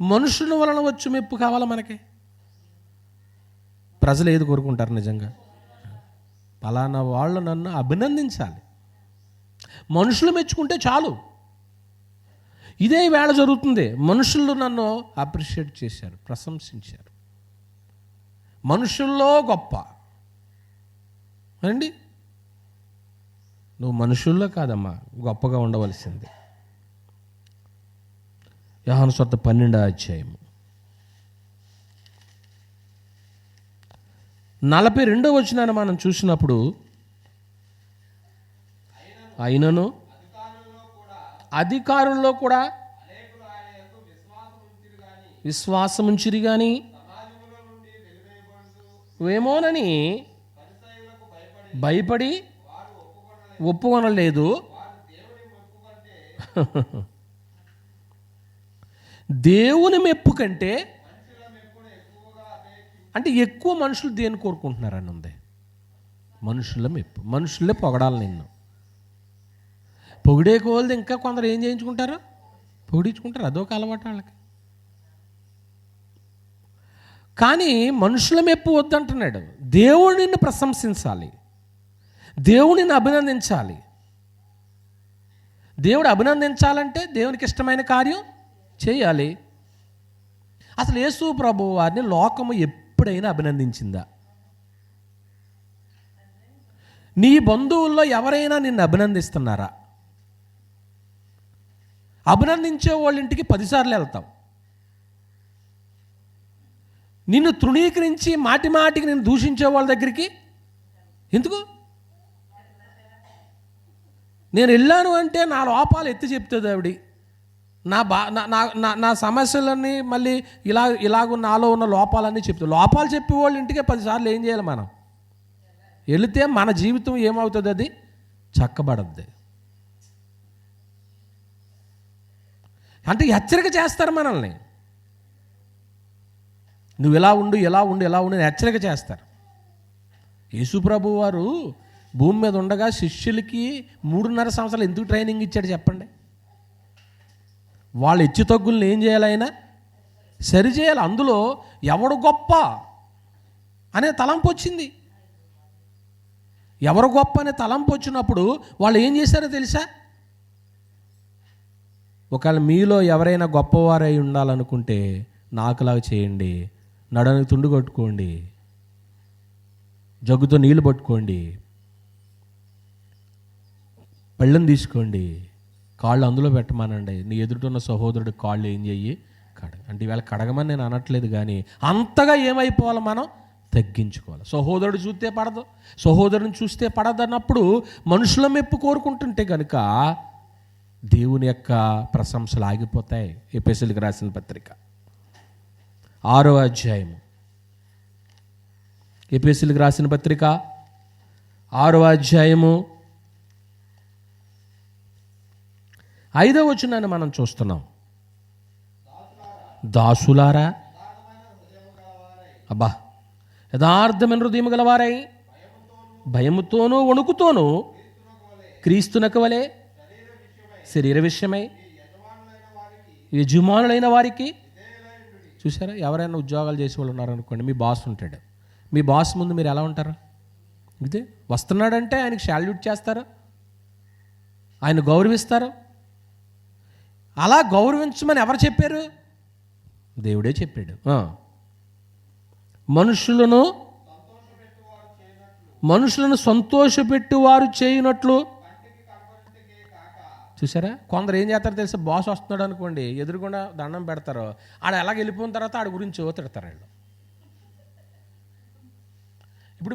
మనుషుని వలన వచ్చే మెప్పు కావాలా? మనకి ప్రజలు ఏది కోరుకుంటారు? నిజంగా పలానా వాళ్ళు నన్ను అభినందించాలి, మనుషులు మెచ్చుకుంటే చాలు. ఇదే వేళ జరుగుతుంది. మనుషులు నన్ను అప్రిషియేట్ చేశారు, ప్రశంసించారు. మనుషుల్లో గొప్ప అండి. నువ్వు మనుషుల్లో కాదమ్మా గొప్పగా ఉండవలసింది. యోహాను సువార్త 12వ అధ్యాయము 42వ వచనాన్ని మనం చూసినప్పుడు, అయినను అధికారుల్లో కూడా విశ్వాసముంచిరి గాని ఏమోనని భయపడి ఒప్పుకొనలేదు. దేవుని మెప్పు కంటే అంటే ఎక్కువ మనుషులు దేన్ని కోరుకుంటున్నారని ఉంది. మనుషుల మెప్పు, మనుషులే పొగడాలి నిన్ను. పొగిడే కోల్ది ఇంకా కొందరు ఏం చేయించుకుంటారు? పొగిడించుకుంటారు. అదొక అలవాటు వాళ్ళకి. కానీ మనుషుల మెప్పు వద్దంటున్నాడు. దేవుడిని ప్రశంసించాలి, దేవుడిని అభినందించాలి. దేవుడు అభినందించాలంటే దేవునికి ఇష్టమైన కార్యం చేయాలి. అసలు యేసు ప్రభువు వారిని లోకము ఎప్పుడైనా అభినందించిందా? నీ బంధువుల్లో ఎవరైనా నిన్ను అభినందిస్తున్నారా? అభినందించే వాళ్ళ ఇంటికి 10 సార్లు వెళ్తాం. నిన్ను తృణీకరించి మాటి మాటికి నిన్ను దూషించే వాళ్ళ దగ్గరికి ఎందుకు? నేను వెళ్ళాను అంటే నా లోపాలు ఎత్తి చెప్తుంది ఆవిడ. నా సమస్యలన్నీ మళ్ళీ ఇలాగ నాలో ఉన్న లోపాలన్నీ చెప్తాను. లోపాలు చెప్పే వాళ్ళ ఇంటికే 10 సార్లు ఏం చేయాలి? మనం వెళితే మన జీవితం ఏమవుతుంది? అది చక్కబడద్ది. అంటే హెచ్చరిక చేస్తారు మనల్ని. నువ్వు ఎలా ఉండు హెచ్చరిక చేస్తారు. యేసుప్రభు వారు భూమి మీద ఉండగా శిష్యులకి 3.5 సంవత్సరాలు ఎందుకు ట్రైనింగ్ ఇచ్చాడు చెప్పండి? వాళ్ళ హెచ్చు తగ్గుల్ని ఏం చేయాలి? ఆయన సరిచేయాలి. అందులో ఎవడు గొప్ప అనే తలంపు వచ్చింది. ఎవరు గొప్ప అనే తలంపు వచ్చినప్పుడు వాళ్ళు ఏం చేశారో తెలుసా? ఒకవేళ మీలో ఎవరైనా గొప్పవారై ఉండాలనుకుంటే నాకులాగా చేయండి. నడనికి తుండు కట్టుకోండి, జగ్గుతో నీళ్ళు పట్టుకోండి, పళ్ళని తీసుకోండి, కాళ్ళు అందులో పెట్టమానండి. నీ ఎదుటిన్న సహోదరుడి కాళ్ళు ఏం చెయ్యి? అంటే ఈవేళ కడగమని నేను అనట్లేదు, కానీ అంతగా ఏమైపోవాలి? మనం తగ్గించుకోవాలి. సహోదరుడు చూస్తే పడదు, సహోదరుని చూస్తే పడదు అన్నప్పుడు మనుషుల మెప్పు కోరుకుంటుంటే కనుక దేవుని యొక్క ప్రశంసలు ఆగిపోతాయి. ఎఫెసీయులకు రాసిన పత్రిక 6వ అధ్యాయము, ఎఫెసీయులకు రాసిన పత్రిక 6వ అధ్యాయము 5వ వచనాన్ని మనం చూస్తున్నాం. దాసులారా, అబ్బా, యథార్థమైన హృదయం గలవారై భయముతోనూ వణుకుతోనూ క్రీస్తునకు వలె శరీర విషయమై యజమానులైన వారికి. చూసారా? ఎవరైనా ఉద్యోగాలు చేసే వాళ్ళు ఉన్నారనుకోండి, మీ బాస్ ఉంటాడు. మీ బాస్ ముందు మీరు ఎలా ఉంటారు? ఇదే వస్తున్నాడంటే ఆయనకి శాల్యూట్ చేస్తారు, ఆయన గౌరవిస్తారు. అలా గౌరవించమని ఎవరు చెప్పారు? దేవుడే చెప్పాడు. మనుషులను సంతోషపెట్టువారు చేయనట్లు. చూసారా? కొందరు ఏం చేస్తారో తెలుసా? బాస్ వస్తున్నాడు అనుకోండి, ఎదురుకుండా దండం పెడతారు. ఆడ ఎలాగ వెళ్ళిపోయిన తర్వాత ఆడ గురించి తిడతారు వాళ్ళు. ఇప్పుడు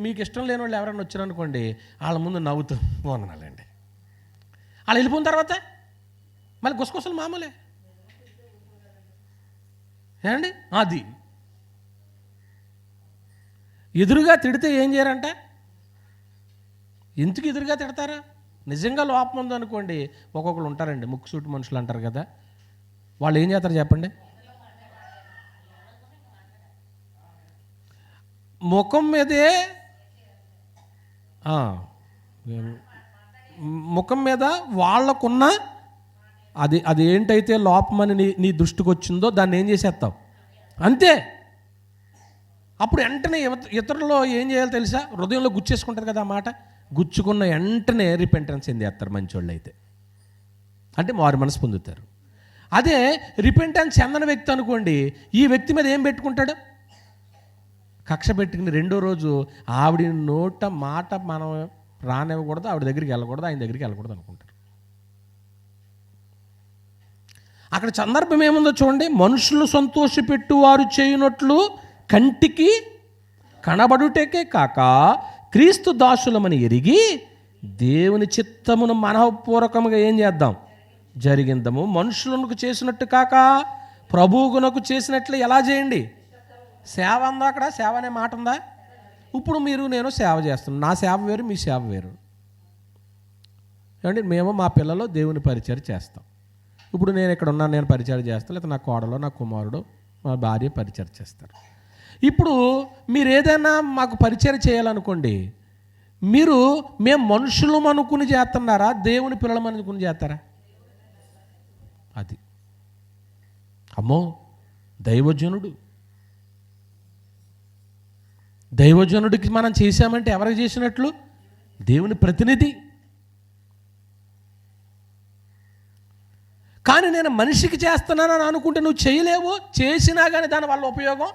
మీకు ఇష్టం లేని వాళ్ళు ఎవరైనా వచ్చారనుకోండి, వాళ్ళ ముందు నవ్వుతూ పోనాలండి. వాళ్ళు వెళ్ళిపోయిన తర్వాత మళ్ళీ గుసగుసలు మామూలే ఏమండి. అది ఎదురుగా తిడితే ఏం చేయరంట? ఎందుకు ఎదురుగా తిడతారా? నిజంగా లోపం ఉందనుకోండి, ఒక్కొక్కరు ఉంటారండి ముక్కుసూటి మనుషులు అంటారు కదా, వాళ్ళు ఏం చేస్తారు చెప్పండి? ముఖం మీదే, ముఖం మీద వాళ్ళకున్న అది ఏంటైతే లోపమని నీ దృష్టికి వచ్చిందో దాన్ని ఏం చేసేస్తావు అంతే. అప్పుడు వెంటనే ఇతరులు ఏం చేయాలో తెలుసా? హృదయంలో గుచ్చేసుకుంటారు కదా ఆ మాట. గుచ్చుకున్న వెంటనే రిపెంటెన్స్ చెందేస్తారు మంచోళ్ళు అయితే. అంటే వారు మనసు పొందుతారు. అదే రిపెంటెన్స్ చెందని వ్యక్తి అనుకోండి, ఈ వ్యక్తి మీద ఏం పెట్టుకుంటాడు? కక్ష పెట్టుకుని రెండో రోజు ఆవిడ నోట మాట మనం రానివ్వకూడదు, ఆవిడ దగ్గరికి వెళ్ళకూడదు, ఆయన దగ్గరికి వెళ్ళకూడదు అనుకుంటారు. అక్కడ సందర్భం ఏముందో చూడండి. మనుషులు సంతోషపెట్టువారు చేయనట్లు కంటికి కనబడుటకే కాక క్రీస్తు దాసులమని ఎరిగి దేవుని చిత్తమును మనఃపూర్వకముగా ఏం చేద్దాం? జరిగిందము. మనుషులకు చేసినట్టు కాక ప్రభువునకు చేసినట్లు ఎలా చేయండి? సేవ ఉందా? అక్కడ సేవ అనే మాట ఉందా? ఇప్పుడు నేను సేవ చేస్తున్నాను. నా సేవ వేరు, మీ సేవ వేరు. ఏమండి? మేము మా పిల్లలు దేవుని పరిచయం చేస్తాం. ఇప్పుడు నేను ఇక్కడ ఉన్నాను, నేను పరిచయం చేస్తాను, లేదా నా కోడలో నా కుమారుడు మా భార్య పరిచయం చేస్తారు. ఇప్పుడు మీరు ఏదైనా మాకు పరిచయం చేయాలనుకోండి, మేము మనుషులం అనుకుని చేస్తున్నారా, దేవుని పిల్లలం అనుకుని చేస్తారా? అది అమ్మో, దైవజనుడికి మనం చేశామంటే ఎవరికి చేసినట్లు? దేవుని ప్రతినిధి. కానీ నేను మనిషికి చేస్తున్నానని అనుకుంటే నువ్వు చేయలేవు, చేసినా కానీ దానివల్ల ఉపయోగం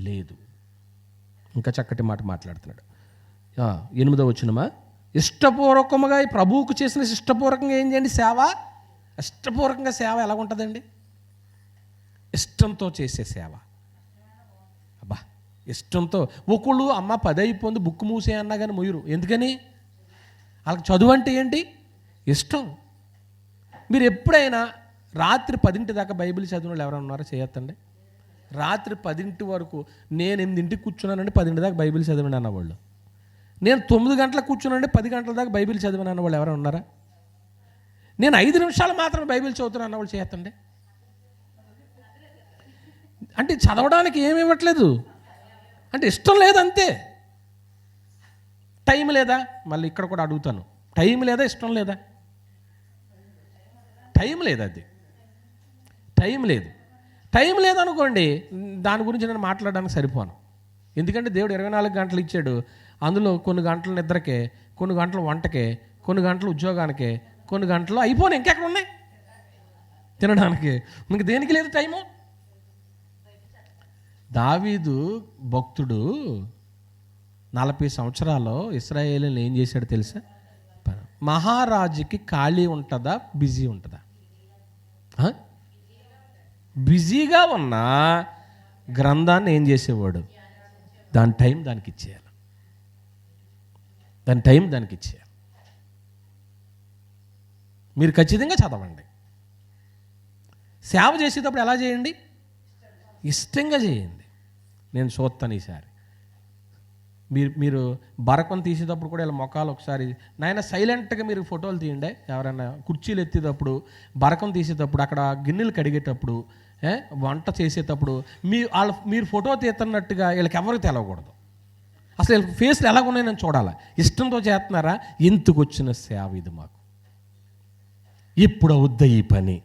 లేదు. ఇంకా చక్కటి మాట మాట్లాడుతున్నాడు. 8వ వచనమా, ఇష్టపూర్వకముగా ఈ ప్రభువుకు చేసిన ఇష్టపూర్వకంగా ఏం చేయండి? సేవ. ఇష్టపూర్వకంగా సేవ ఎలా ఉంటుందండి? ఇష్టంతో చేసే సేవ. అబ్బా, ఇష్టంతో. ఒకళ్ళు అమ్మ 10 అయిపోయింది బుక్ మూసే అన్నా కానీ మొయ్యరు. ఎందుకని? వాళ్ళకి చదువు అంటే ఏంటి? ఇష్టం. మీరు ఎప్పుడైనా రాత్రి 10 దాకా బైబిల్ చదివిన వాళ్ళు ఎవరైనా ఉన్నారో చేయొద్దండి. రాత్రి 10 వరకు నేను 8 కూర్చున్నానండి, 10 దాకా బైబిల్ చదివండి అన్నవాళ్ళు. నేను 9 గంటలకు కూర్చున్నానండి, 10 గంటల దాకా బైబిల్ చదివాను అన్నవాళ్ళు ఎవరైనా ఉన్నారా? నేను 5 నిమిషాలు మాత్రమే బైబిల్ చదువుతున్నాను అన్నవాళ్ళు చేయొద్దండి. అంటే చదవడానికి ఏమి ఇవ్వట్లేదు, అంటే ఇష్టం లేదంతే. టైం లేదా? మళ్ళీ ఇక్కడ కూడా అడుగుతాను, టైం లేదా, ఇష్టం లేదా? టైం లేదు. అది టైం లేదు. టైం లేదనుకోండి, దాని గురించి నేను మాట్లాడడానికి సరిపోను. ఎందుకంటే దేవుడు 24 గంటలు ఇచ్చాడు. అందులో కొన్ని గంటలు నిద్రకే, కొన్ని గంటలు వంటకే, కొన్ని గంటలు ఉద్యోగానికే, కొన్ని గంటలు అయిపోయినాయి. ఇంకెక్కడ ఉన్నాయి తినడానికి? మీకు దేనికి లేదు టైము. దావీదు భక్తుడు 40 సంవత్సరాలు ఇశ్రాయేలుని ఏం చేశాడు తెలుసా? మహారాజుకి ఖాళీ ఉంటుందా, బిజీ ఉంటుందా? బిజీగా ఉన్న గ్రంథాన్ని ఏం చేసేవాడు? దాని టైం దానికి ఇచ్చేయాలి. దాని టైం దానికి ఇచ్చేయాలి. మీరు ఖచ్చితంగా చదవండి. సేవ చేసేటప్పుడు ఎలా చేయండి? ఇష్టంగా చేయండి. నేను చూస్తాను ఈసారి. మీరు బరకం తీసేటప్పుడు కూడా ఇలా మొక్కలు ఒకసారి నాయన సైలెంట్గా మీరు ఫోటోలు తీయండి. ఎవరైనా కుర్చీలు ఎత్తేటప్పుడు, బరకం తీసేటప్పుడు, అక్కడ గిన్నెలు కడిగేటప్పుడు, వంట చేసేటప్పుడు మీరు ఫోటో తీస్తున్నట్టుగా వీళ్ళకి ఎవరికి తెలవకూడదు. అసలు వీళ్ళ ఫేస్లు ఎలాగున్నాయి నేను చూడాలి. ఇష్టంతో చేస్తున్నారా? ఎందుకు వచ్చిన సేవ ఇది మాకు? ఇప్పుడు అవుద్దా ఈ పని?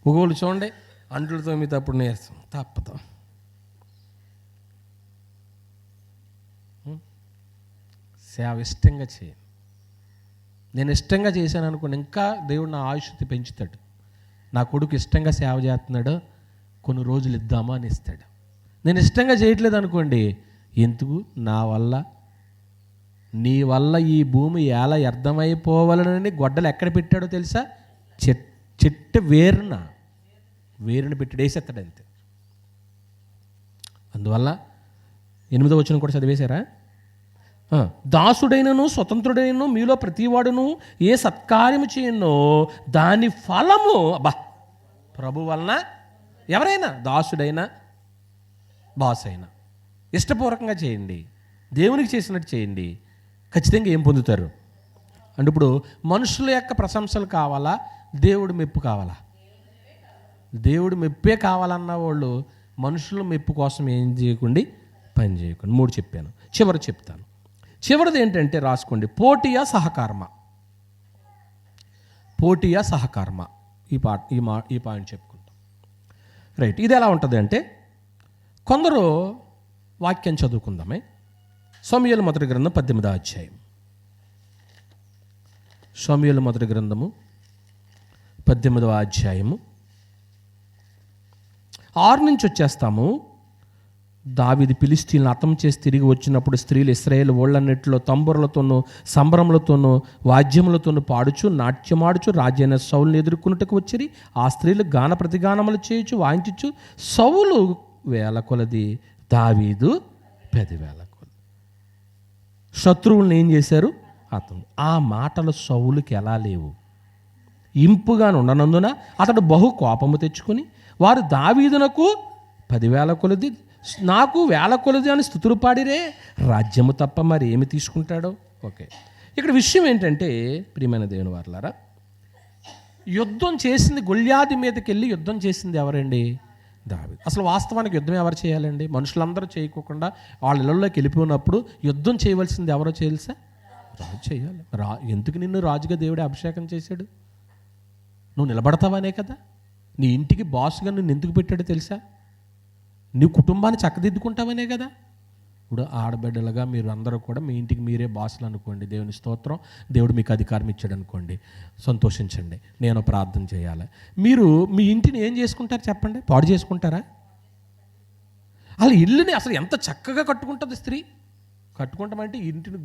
ఒకళ్ళు చూడండి, అంట్లు తోమేటప్పుడు నేర్చుం తప్పదు. సేవ ఇష్టంగా చేయండి. నేను ఇష్టంగా చేశాను అనుకోండి, ఇంకా దేవుడు నా ఆయుష్ని పెంచుతాడు. నా కొడుకు ఇష్టంగా సేవ చేస్తున్నాడు, కొన్ని రోజులు ఇద్దామా అని ఇస్తాడు. నేను ఇష్టంగా చేయట్లేదు అనుకోండి, ఎందుకు? నా వల్ల, నీ వల్ల ఈ భూమి ఎలా అర్థమైపోవాలని గొడ్డలు ఎక్కడ పెట్టాడో తెలుసా? చెట్టు వేరున పెట్టి వేసేస్తాడు అంతే. అందువల్ల 8వ వచనం కూడా చదివేశారా? దాసుడైనను స్వతంత్రుడైనను మీలో ప్రతివాడును ఏ సత్కార్యము చేయనో దాని ఫలము ప్రభు వలన. ఎవరైనా, దాసుడైనా బాస్ అయినా, ఇష్టపూర్వకంగా చేయండి, దేవునికి చేసినట్టు చేయండి. ఖచ్చితంగా ఏం పొందుతారు అంటే, ఇప్పుడు మనుషుల యొక్క ప్రశంసలు కావాలా, దేవుడు మెప్పు కావాలా? దేవుడు మెప్పే కావాలన్న వాళ్ళు మనుషుల మెప్పు కోసం ఏం చేయకండి, పని చేయకండి. 3 చెప్పాను, చివరి చెప్తాను. చివరిది ఏంటంటే రాసుకోండి, పోటీయా సహకారమా. పోటీయా సహకారమా, ఈ పాయింట్ చెప్పుకుంటాం. రైట్. ఇది ఎలా ఉంటుంది అంటే, కొందరు వాక్యం చదువుకుందామే. సమూయేలు మొదటి గ్రంథం 18వ అధ్యాయం. సమూయేలు మొదటి గ్రంథము 18వ అధ్యాయము 6 నుంచి వచ్చేస్తాము. దావీదు ఫిలిష్తీయులను హతం చేసి తిరిగి వచ్చినప్పుడు స్త్రీలు ఇశ్రాయేలు ఓళ్ళన్నిటిలో తంబురలతోనూ సంబరములతోనూ వాద్యములతోనూ పాడుచు నాట్యమాడుచు రాజైన సౌలుని ఎదుర్కొన్నట్టుకు వచ్చిరి. ఆ స్త్రీలు గాన ప్రతిగానములు చేయొచ్చు, వాయించచ్చు. సౌలు 1000 కొలది, దావీదు 10,000 కొలది. శత్రువులను ఏం చేశారు? అతను. ఆ మాటలు సౌలుకి ఎలా లేవు, ఇంపుగా ఉండనందున అతడు బహు కోపము తెచ్చుకొని, వారు దావీదునకు 10,000 కొలది, నాకు 1000 కొలది అని స్తుతులు పాడిరే, రాజ్యము తప్ప మరి ఏమి తీసుకుంటాడో. ఓకే, ఇక్కడ విషయం ఏంటంటే, ప్రియమైన దేవుని వారలారా, యుద్ధం చేసింది, గొల్యాది మీదకి వెళ్ళి యుద్ధం చేసింది ఎవరండి? దావీదు. అసలు వాస్తవానికి యుద్ధం ఎవరు చేయాలండి? మనుషులందరూ చేయకోకుండా వాళ్ళ ఇళ్ళలోకి వెళ్ళిపోయినప్పుడు యుద్ధం చేయవలసింది ఎవరో తెలుసా? రాజు చేయాలి. ఎందుకు నిన్ను రాజుగా దేవుడే అభిషేకం చేశాడు? నువ్వు నిలబడతావనే కదా. నీ ఇంటికి బాస్గా నిన్ను ఎందుకు పెట్టాడో తెలుసా? నీ కుటుంబాన్ని చక్కదిద్దుకుంటావనే కదా. ఇప్పుడు ఆడబిడ్డలుగా మీరు అందరూ కూడా మీ ఇంటికి మీరే బాసులు అనుకోండి, దేవుని స్తోత్రం, దేవుడు మీకు అధికారం ఇచ్చాడు అనుకోండి, సంతోషించండి. నేను ప్రార్థన చేయాలి. మీరు మీ ఇంటిని ఏం చేసుకుంటారు చెప్పండి? పాడు చేసుకుంటారా? అలా ఇల్లుని అసలు ఎంత చక్కగా కట్టుకుంటుంది స్త్రీ. కట్టుకుంటామంటే ఇంటిని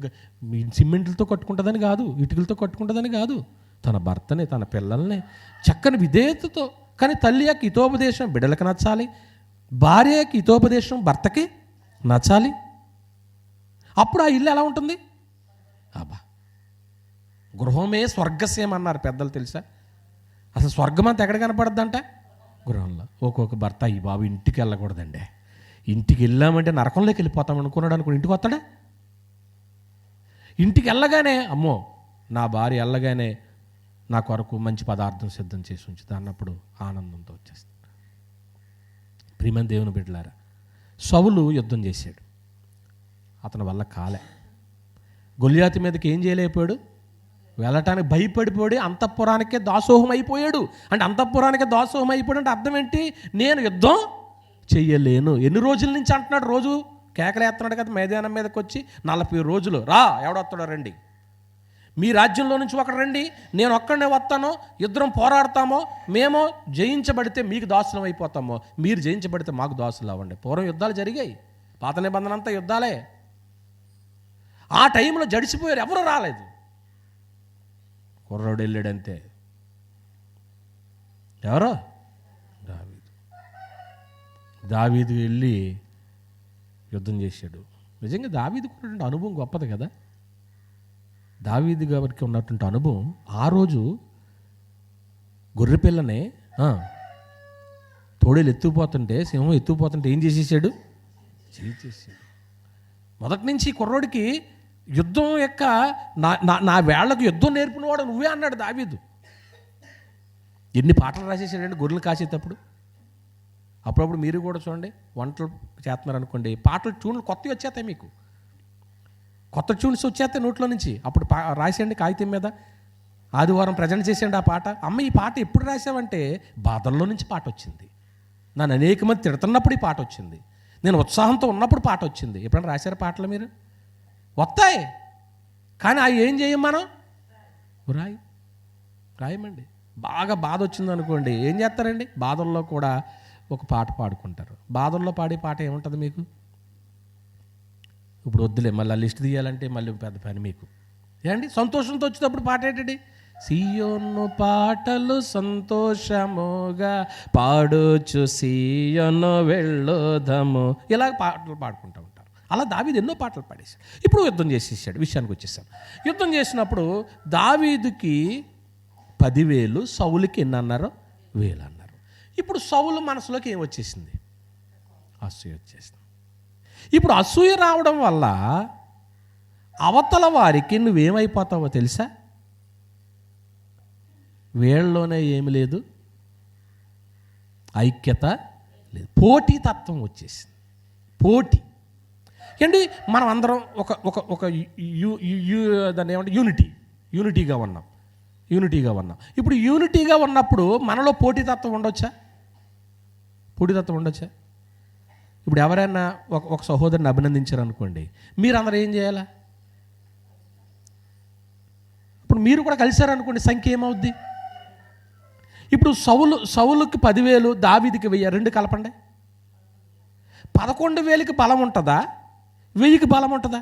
సిమెంట్లతో కట్టుకుంటుందని కాదు, ఇటుకలతో కట్టుకుంటుందని కాదు, తన భర్తని, తన పిల్లల్ని చక్కని విధేయతతో. కానీ తల్లి యొక్క హితోపదేశం బిడ్డలకు నచ్చాలి, భార్య యొక్క హితోపదేశం భర్తకి నచ్చాలి. అప్పుడు ఆ ఇల్లు ఎలా ఉంటుంది? అబ్బా, గృహమే స్వర్గస్యం అన్నారు పెద్దలు, తెలుసా? అసలు స్వర్గం అంతా ఎక్కడ కనపడద్దంట? గృహంలో. ఒక్కొక్క భర్త, ఈ బాబు ఇంటికి వెళ్ళకూడదండి, ఇంటికి వెళ్ళామంటే నరకంలోకి వెళ్ళిపోతాం అనుకున్నాడు అనుకో, ఇంటికి వస్తాడా? ఇంటికి వెళ్ళగానే అమ్మో నా భార్య వెళ్ళగానే నా కొరకు మంచి పదార్థం సిద్ధం చేసి ఉంచుతా అన్నప్పుడు ఆనందంతో వచ్చేస్తాడు. ప్రియమైన దేవుని బిడ్డలారా, సౌలు యుద్ధం చేశాడు, అతని వల్ల కాలే. గొల్యాతు మీదకి ఏం చేయలేకపోయాడు, వెళ్ళటానికి భయపడిపోయి అంతఃపురానికే దాసోహం అయిపోయాడు. అంటే అంతఃపురానికే దాసోహం అయిపోయాడు అంటే అర్థం ఏంటి? నేను యుద్ధం చెయ్యలేను. ఎన్ని రోజుల నుంచి అంటున్నాడు, రోజు కేకలేస్తున్నాడు కదా మైదానం మీదకి వచ్చి, 40 రోజులు. రా, ఎవడొస్తాడో రండి, మీ రాజ్యంలో నుంచి ఒకడు రండి, నేను ఒక్కడనే వస్తాను, ఇద్దరం పోరాడతామో, మేము జయించబడితే మీకు దాసులం అయిపోతామో, మీరు జయించబడితే మాకు దాసులు అవ్వండి. పూర్వం యుద్ధాలు జరిగాయి, పాత నిబంధన అంతా యుద్ధాలే. ఆ టైంలో జడిసిపోయారు, ఎవరు రాలేదు. కుర్రోడు వెళ్ళాడంతే. ఎవరో దావీదు వెళ్ళి యుద్ధం చేశాడు. నిజంగా దావీదుకు ఉన్నటువంటి అనుభవం గొప్పది కదా. దావీదు గారికి ఉన్నటువంటి అనుభవం, ఆ రోజు గొర్రెపిల్లని తోడేలు ఎత్తుకుపోతుంటే, సింహం ఎత్తుకుపోతుంటే ఏం చేసేసాడు? చేసేసాడు. మొదటి నుంచి కుర్రోడికి యుద్ధం యొక్క నా వేళ్లకు యుద్ధం నేర్పినవాడు నువ్వే అన్నాడు దావీదు. ఎన్ని పాటలు రాసేసాడండి గొర్రెలు కాసేటప్పుడు. అప్పుడప్పుడు మీరు కూడా చూడండి, వంటలు చేస్తున్నారు అనుకోండి, పాటలు ట్యూన్లు కొత్తవి వచ్చేస్తాయి, మీకు కొత్త ట్యూన్స్ వచ్చేస్తాయి నోట్లో నుంచి. అప్పుడు రాసేయండి కాగితం మీద, ఆదివారం ప్రజెంట్ చేసేయండి ఆ పాట. అమ్మ ఈ పాట ఎప్పుడు రాసావంటే, బాధల్లో నుంచి పాట వచ్చింది, నన్ను అనేక మంది తిడుతున్నప్పుడు ఈ పాట వచ్చింది, నేను ఉత్సాహంతో ఉన్నప్పుడు పాట వచ్చింది. ఎప్పుడైనా రాశారు పాటలు మీరు? వస్తాయి, కానీ అవి ఏం చేయం మనం? రాయమండి. బాగా బాధ వచ్చింది అనుకోండి, ఏం చేస్తారండి? బాధల్లో కూడా ఒక పాట పాడుకుంటారు. బాధల్లో పాడే పాట ఏముంటుంది మీకు? ఇప్పుడు వద్దులే, మళ్ళీ లిస్ట్ తీయాలంటే మళ్ళీ పెద్ద పని మీకు. ఏమండి, సంతోషంతో వచ్చేటప్పుడు పాట ఏంటండి? సియోను పాటలు సంతోషముగా పాడుచు సియోను వెళ్ళోదము, ఇలా పాటలు పాడుకుంటూ ఉంటారు. అలా దావీదు ఎన్నో పాటలు పాడేశాడు. ఇప్పుడు యుద్ధం చేసేసాడు. విషయానికి వచ్చేసాం. యుద్ధం చేసినప్పుడు దావీదుకి 10,000, సౌలుకి ఎన్ని అన్నారు? 1,000 అన్నారు. ఇప్పుడు సౌలు మనసులోకి ఏం వచ్చేసింది? అసూయ వచ్చేసింది. ఇప్పుడు అసూయ రావడం వల్ల అవతల వారికి నువ్వేమైపోతావో తెలుసా? వీళ్ళలోనే ఏమి లేదు, ఐక్యత లేదు, పోటీ తత్వం వచ్చేసింది. పోటీ ఏంటి? మనం అందరం ఒక దాన్ని ఏమంటే యూనిటీగా ఉన్నాం. ఇప్పుడు యూనిటీగా ఉన్నప్పుడు మనలో పోటీతత్వం ఉండొచ్చా? ఇప్పుడు ఎవరైనా ఒక సహోదరుని అభినందించారు అనుకోండి, మీరందరూ ఏం చేయాలా? ఇప్పుడు మీరు కూడా కలిశారనుకోండి, సంఖ్య ఏమవుద్ది? ఇప్పుడు సౌలుకి 10,000, దావీదుకి 1000, 2 కలపండి. 11,000కి బలం ఉంటుందా? 1000కి బలం ఉంటుందా?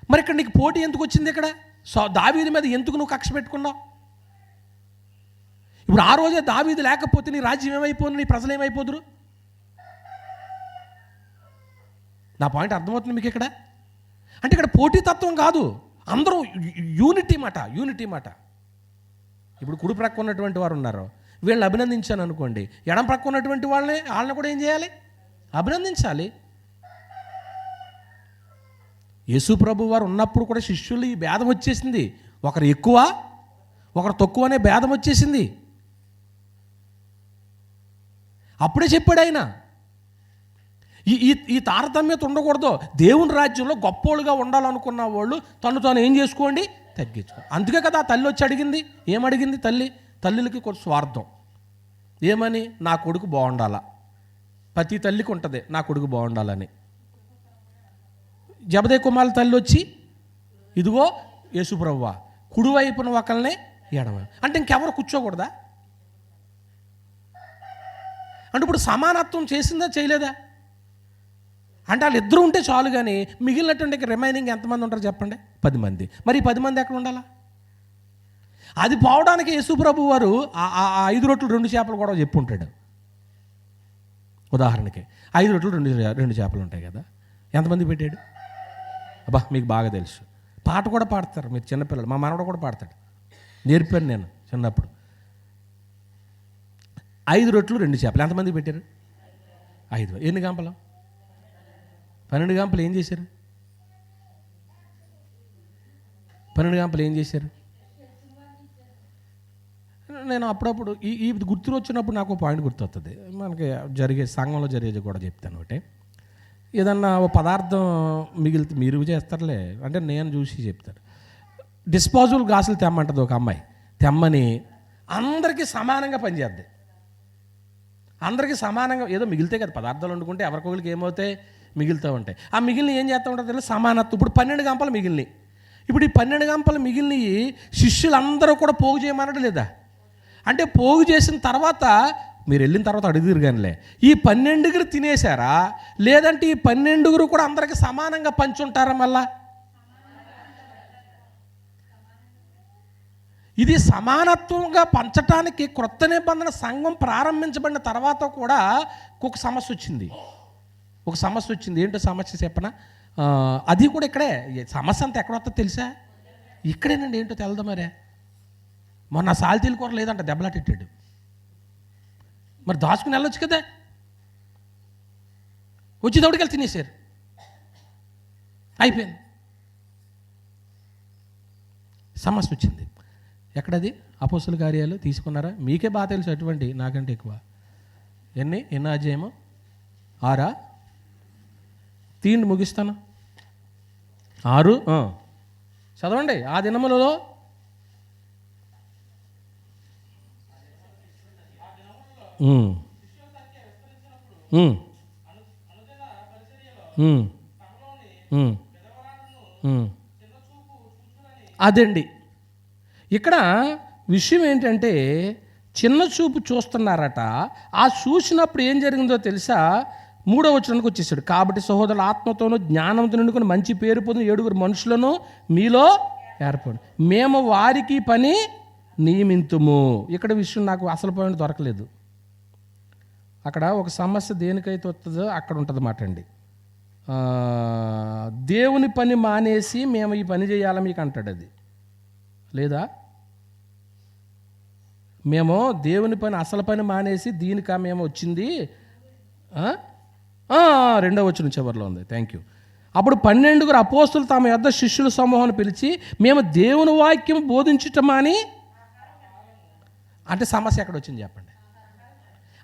మరి ఇక్కడ నీకు పోటీ ఎందుకు వచ్చింది? ఇక్కడ దావీదు మీద ఎందుకు నువ్వు కక్ష పెట్టుకున్నావు? ఇప్పుడు ఆ రోజే దావీదు లేకపోతే నీ రాజ్యం ఏమైపోదు, నీ ప్రజలు ఏమైపోదురు? నా పాయింట్ అర్థమవుతుంది మీకు ఇక్కడ? అంటే ఇక్కడ పోటీతత్వం కాదు, అందరూ యూనిటీ మాట. ఇప్పుడు కుడి ప్రక్క ఉన్నటువంటి వారు ఉన్నారు, వీళ్ళని అభినందించాను అనుకోండి, ఎడం ప్రక్క ఉన్నటువంటి వాళ్ళని కూడా ఏం చేయాలి? అభినందించాలి. యేసు ప్రభు వారు ఉన్నప్పుడు కూడా శిష్యులు ఈ భేదం వచ్చేసింది. ఒకరు ఎక్కువ, ఒకరు తక్కువ అనే భేదం వచ్చేసింది. అప్పుడే చెప్పాడు ఆయన, ఈ తారతమ్యత ఉండకూడదు. దేవుని రాజ్యంలో గొప్పోళ్ళుగా ఉండాలనుకున్న వాళ్ళు తాను ఏం చేసుకోండి? తగ్గించుకో. అందుకే కదా ఆ తల్లి వచ్చి అడిగింది. ఏమడిగింది తల్లికి కొంచెం స్వార్థం. ఏమని? నా కొడుకు బాగుండాలా. ప్రతి తల్లికి ఉంటుంది నా కొడుకు బాగుండాలని. జబదే కుమారుల తల్లి వచ్చి, ఇదిగో యేసుప్రభువా, కుడివైపున ఒకళ్ళని ఎడమ, అంటే ఇంకెవరు కూర్చోకూడదా? అంటే ఇప్పుడు సమానత్వం చేసిందా చేయలేదా? అంటే వాళ్ళు ఇద్దరు ఉంటే చాలు, కానీ మిగిలినటువంటి రిమైనింగ్ ఎంతమంది ఉంటారు చెప్పండి? 10 మంది. మరి ఈ 10 మంది ఎక్కడ ఉండాలా? అది పోవడానికి యేసుప్రభు వారు ఆ 5 రొట్టెలు 2 చేపలు కూడా చెప్పుంటాడు. ఉదాహరణకి 5 రొట్టెలు 2 చేపలు ఉంటాయి కదా, ఎంతమంది పెట్టాడు? అబ్బా, మీకు బాగా తెలుసు. పాట కూడా పాడతారు మీరు చిన్నపిల్లలు. మా మనవడు కూడా పాడతాడు, నేర్పాను నేను చిన్నప్పుడు. 5 రొట్టెలు 2 చేపలు ఎంతమంది పెట్టారు? 5. ఎన్ని గంపలు? 12 గంపలు. ఏం చేశారు? 12 గంపలు ఏం చేశారు? నేను అప్పుడప్పుడు ఈ గుర్తు వచ్చినప్పుడు నాకు పాయింట్ గుర్తొస్తుంది. మనకి జరిగే సంఘంలో జరిగేది కూడా చెప్తాను. ఒకటే, ఏదన్నా ఓ పదార్థం మిగిలితే మీరు చేస్తారులే అంటే నేను చూసి చెప్తాను. డిస్పోజబుల్ గ్లాసులు తెమ్మంటుంది ఒక అమ్మాయి. తెమ్మని అందరికీ సమానంగా పనిచేద్ది. అందరికీ సమానంగా ఏదో మిగిలితే కదా, పదార్థాలు వండుకుంటే ఎవరికొకరికి ఏమవుతాయి, మిగులుతూ ఉంటాయి. ఆ మిగిలిన ఏం చేస్తూ ఉంటుంది తెలియదు, సమానత్వం. ఇప్పుడు 12 గంపలు మిగిలినవి. ఇప్పుడు ఈ 12 గంపలు మిగిలినవి శిష్యులందరూ కూడా పోగు చేయమన్నాడు లేదా? అంటే పోగు చేసిన తర్వాత మీరు వెళ్ళిన తర్వాత అడుగురు కానిలే, ఈ 12 తినేశారా, లేదంటే ఈ 12 కూడా అందరికీ సమానంగా పంచుంటారా? మళ్ళా ఇది సమానత్వంగా పంచటానికి క్రొత్త నిబంధన సంఘం ప్రారంభించబడిన తర్వాత కూడా ఒక సమస్య వచ్చింది. ఏంటో సమస్య చెప్పనా? అది కూడా ఇక్కడే. సమస్య అంతా ఎక్కడ వస్తుందో తెలుసా? ఇక్కడేనండి. ఏంటో తెలదు మరే. మొన్న సాల్తీల కూర లేదంట, దెబ్బలాటెట్టాడు. మరి దాచుకుని వెళ్ళొచ్చు కదా, వచ్చి దౌడికెళ్ళి తినేశారు, అయిపోయింది. సమస్య వచ్చింది. ఎక్కడది? అపోస్తుల కార్యాలు తీసుకున్నారా? మీకే బాగా తెలుసు, అటువంటి నాకంటే ఎక్కువ. ఎన్ని అధ్యాయము? 6 తీండి, ముగిస్తాను. 6 చదవండి. ఆ దినములలో అదండి. ఇక్కడ విషయం ఏంటంటే చిన్న చూపు చూస్తున్నారట. ఆ చూసినప్పుడు ఏం జరిగిందో తెలుసా? 3వ వచనానికి వచ్చేసాడు. కాబట్టి సహోదరుల ఆత్మతోనూ జ్ఞానంతో నిండుకొని మంచి పేరు పొందిన 7 మనుషులను మీలో ఏర్పడు, మేము వారికి పని నియమింతుము. ఇక్కడ విషయం నాకు అసలు పాయింట్ దొరకలేదు. అక్కడ ఒక సమస్య దేనికైతే వస్తుందో అక్కడ ఉంటుంది మాట అండి. దేవుని పని మానేసి మేము ఈ పని చేయాలా మీకు అంటాడు. అది లేదా? మేము దేవుని పని, అసలు పని మానేసి దీనికా మేము వచ్చింది. 2వ వచనం చివరిలో ఉంది. Thank you. అప్పుడు 12 అపోస్తులు తమ యొద్ద శిష్యుల సమూహాన్ని పిలిచి, మేము దేవుని వాక్యం బోధించటమని. అంటే సమస్య ఎక్కడ వచ్చింది చెప్పండి?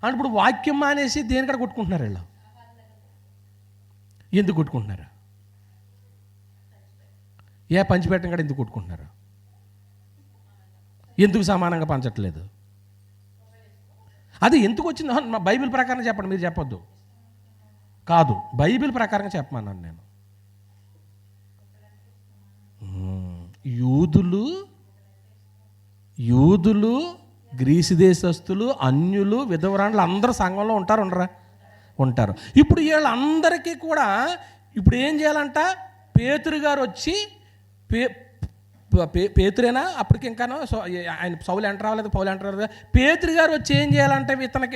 అంటే ఇప్పుడు వాక్యం మానేసి దేనికడ కొట్టుకుంటున్నారు వీళ్ళు. ఎందుకు కొట్టుకుంటున్నారు? పంచిపెట్టడం కూడా ఎందుకు కొట్టుకుంటున్నారు? ఎందుకు సమానంగా పంచట్లేదు? అది ఎందుకు వచ్చిందో బైబిల్ ప్రకారం చెప్పండి, మీరు చెప్పొద్దు. కాదు, బైబిల్ ప్రకారంగా చెప్పమన్నాను నేను. యూదులు గ్రీసు దేశస్తులు, అన్యులు, విధవరాండ్లు అందరూ సంఘంలో ఉండరా? ఉంటారు. ఇప్పుడు వీళ్ళందరికీ కూడా ఇప్పుడు ఏం చేయాలంట? పేతురు గారు వచ్చి, పేతురేనా అప్పటికి ఇంకానో ఆయన సౌలు ఎంటర్ అవ్వలేదు, పౌలు ఎంటర్ అవ్వలేదు. పేతురు గారు వచ్చి ఏం చేయాలంటే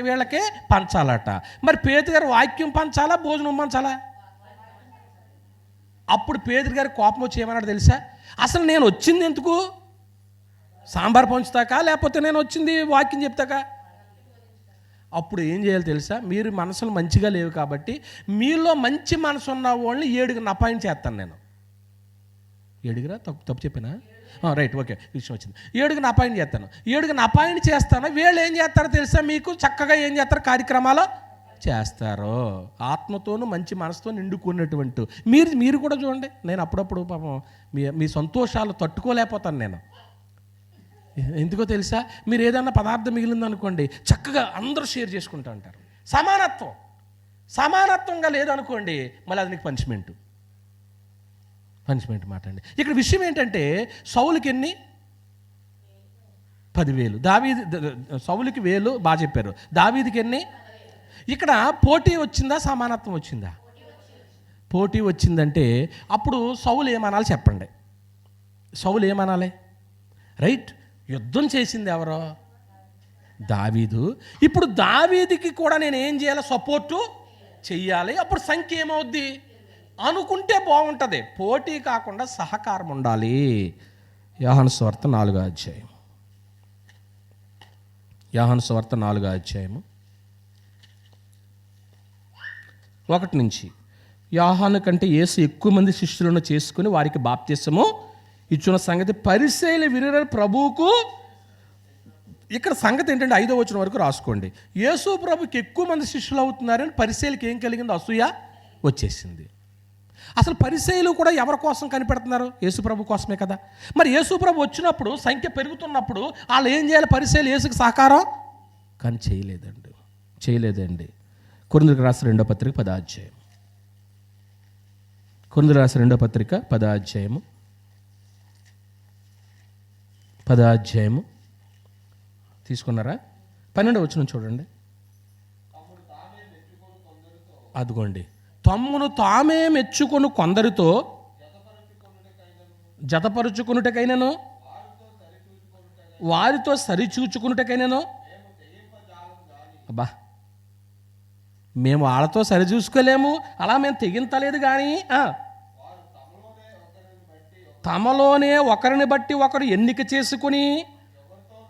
వీళ్ళకి పంచాలట. మరి పేతురు గారు వాక్యం పంచాలా, భోజనం పంచాలా? అప్పుడు పేతురు గారి కోపం వచ్చి ఏమన్నాడు తెలుసా? అసలు నేను వచ్చింది ఎందుకు? సాంబార్ పంచుతాక, లేకపోతే నేను వచ్చింది వాక్యం చెప్తాక? అప్పుడు ఏం చేయాలి తెలుసా? మీరు మనసులు మంచిగా లేవు కాబట్టి మీలో మంచి మనసు ఉన్న వాళ్ళని 7 అపాయింట్ చేస్తాను నేను. 7 తప్పు చెప్పినా? రైట్, ఓకే, విషయం వచ్చింది. 7 అపాయింట్ చేస్తాను. 7 అపాయింట్ చేస్తాను. వీళ్ళు ఏం చేస్తారో తెలుసా? మీకు చక్కగా ఏం చేస్తారు? కార్యక్రమాలు చేస్తారు. ఆత్మతోనూ మంచి మనసుతో నిండుకున్నటువంటి మీరు కూడా చూడండి. నేను అప్పుడప్పుడు పాపం మీ సంతోషాలు తట్టుకోలేకపోతాను నేను. ఎందుకో తెలుసా? మీరు ఏదన్నా పదార్థం మిగిలిందనుకోండి, చక్కగా అందరూ షేర్ చేసుకుంటూ ఉంటారు. సమానత్వంగా లేదనుకోండి, మళ్ళీ అది నీకు పనిష్మెంటు. పనిష్మెంట్ మాట అండి. ఇక్కడ విషయం ఏంటంటే సౌలుకి ఎన్ని 10,000, సౌలుకి 1,000 బాగా చెప్పారు, దావీదుకి ఎన్ని? ఇక్కడ పోటీ వచ్చిందా సమానత్వం వచ్చిందా? పోటీ వచ్చిందంటే అప్పుడు సౌలు ఏమనాలి చెప్పండి? సౌలు ఏమనాలి? రైట్, యుద్ధం చేసింది ఎవరో? దావీదు. ఇప్పుడు దావీదుకి కూడా నేను ఏం చేయాలి? సపోర్టు చెయ్యాలి. అప్పుడు సంఖ్య ఏమవుద్ది అనుకుంటే బాగుంటుంది. పోటీ కాకుండా సహకారం ఉండాలి. యోహాను సువార్త 4వ అధ్యాయం, యోహాను సువార్త 4వ అధ్యాయము 1 నుంచి. యోహాను కంటే యేసు ఎక్కువ మంది శిష్యులను చేసుకుని వారికి బాప్తిసము ఇచ్చిన సంగతి పరిసయ్యులు వినిన ప్రభువుకు. ఇక్కడ సంగతి ఏంటంటే 5వ వచనం వరకు రాసుకోండి. యేసు ప్రభుకి ఎక్కువ మంది శిష్యులు అవుతున్నారని పరిసయ్యులకి ఏం కలిగింది? అసూయ వచ్చేసింది. అసలు పరిసయ్యులు కూడా ఎవరి కోసం కనిపెడుతున్నారు? యేసు ప్రభు కోసమే కదా. మరి యేసు ప్రభు వచ్చినప్పుడు సంఖ్య పెరుగుతున్నప్పుడు వాళ్ళు ఏం చేయాలి? పరిసయ్యులు యేసుకి సహకారం కానీ చేయలేదండి. కొరింథీయులకు రాసిన 2వ పత్రిక 10వ అధ్యాయం, కొరింథీయులకు రాసిన 2వ పత్రిక 10వ అధ్యాయము 10వ అధ్యాయము తీసుకున్నారా? 12వ వచనం చూడండి. అదిగోండి, తమ్మును తామే మెచ్చుకొని కొందరితో జతపరుచుకున్నటకైనను వారితో సరిచూచుకున్నటకైనను. అబ్బా, మేము వాళ్ళతో సరిచూసుకోలేము, అలా మేము తెగింతలేదు. కానీ తమలోనే ఒకరిని బట్టి ఒకరు ఎన్నిక చేసుకుని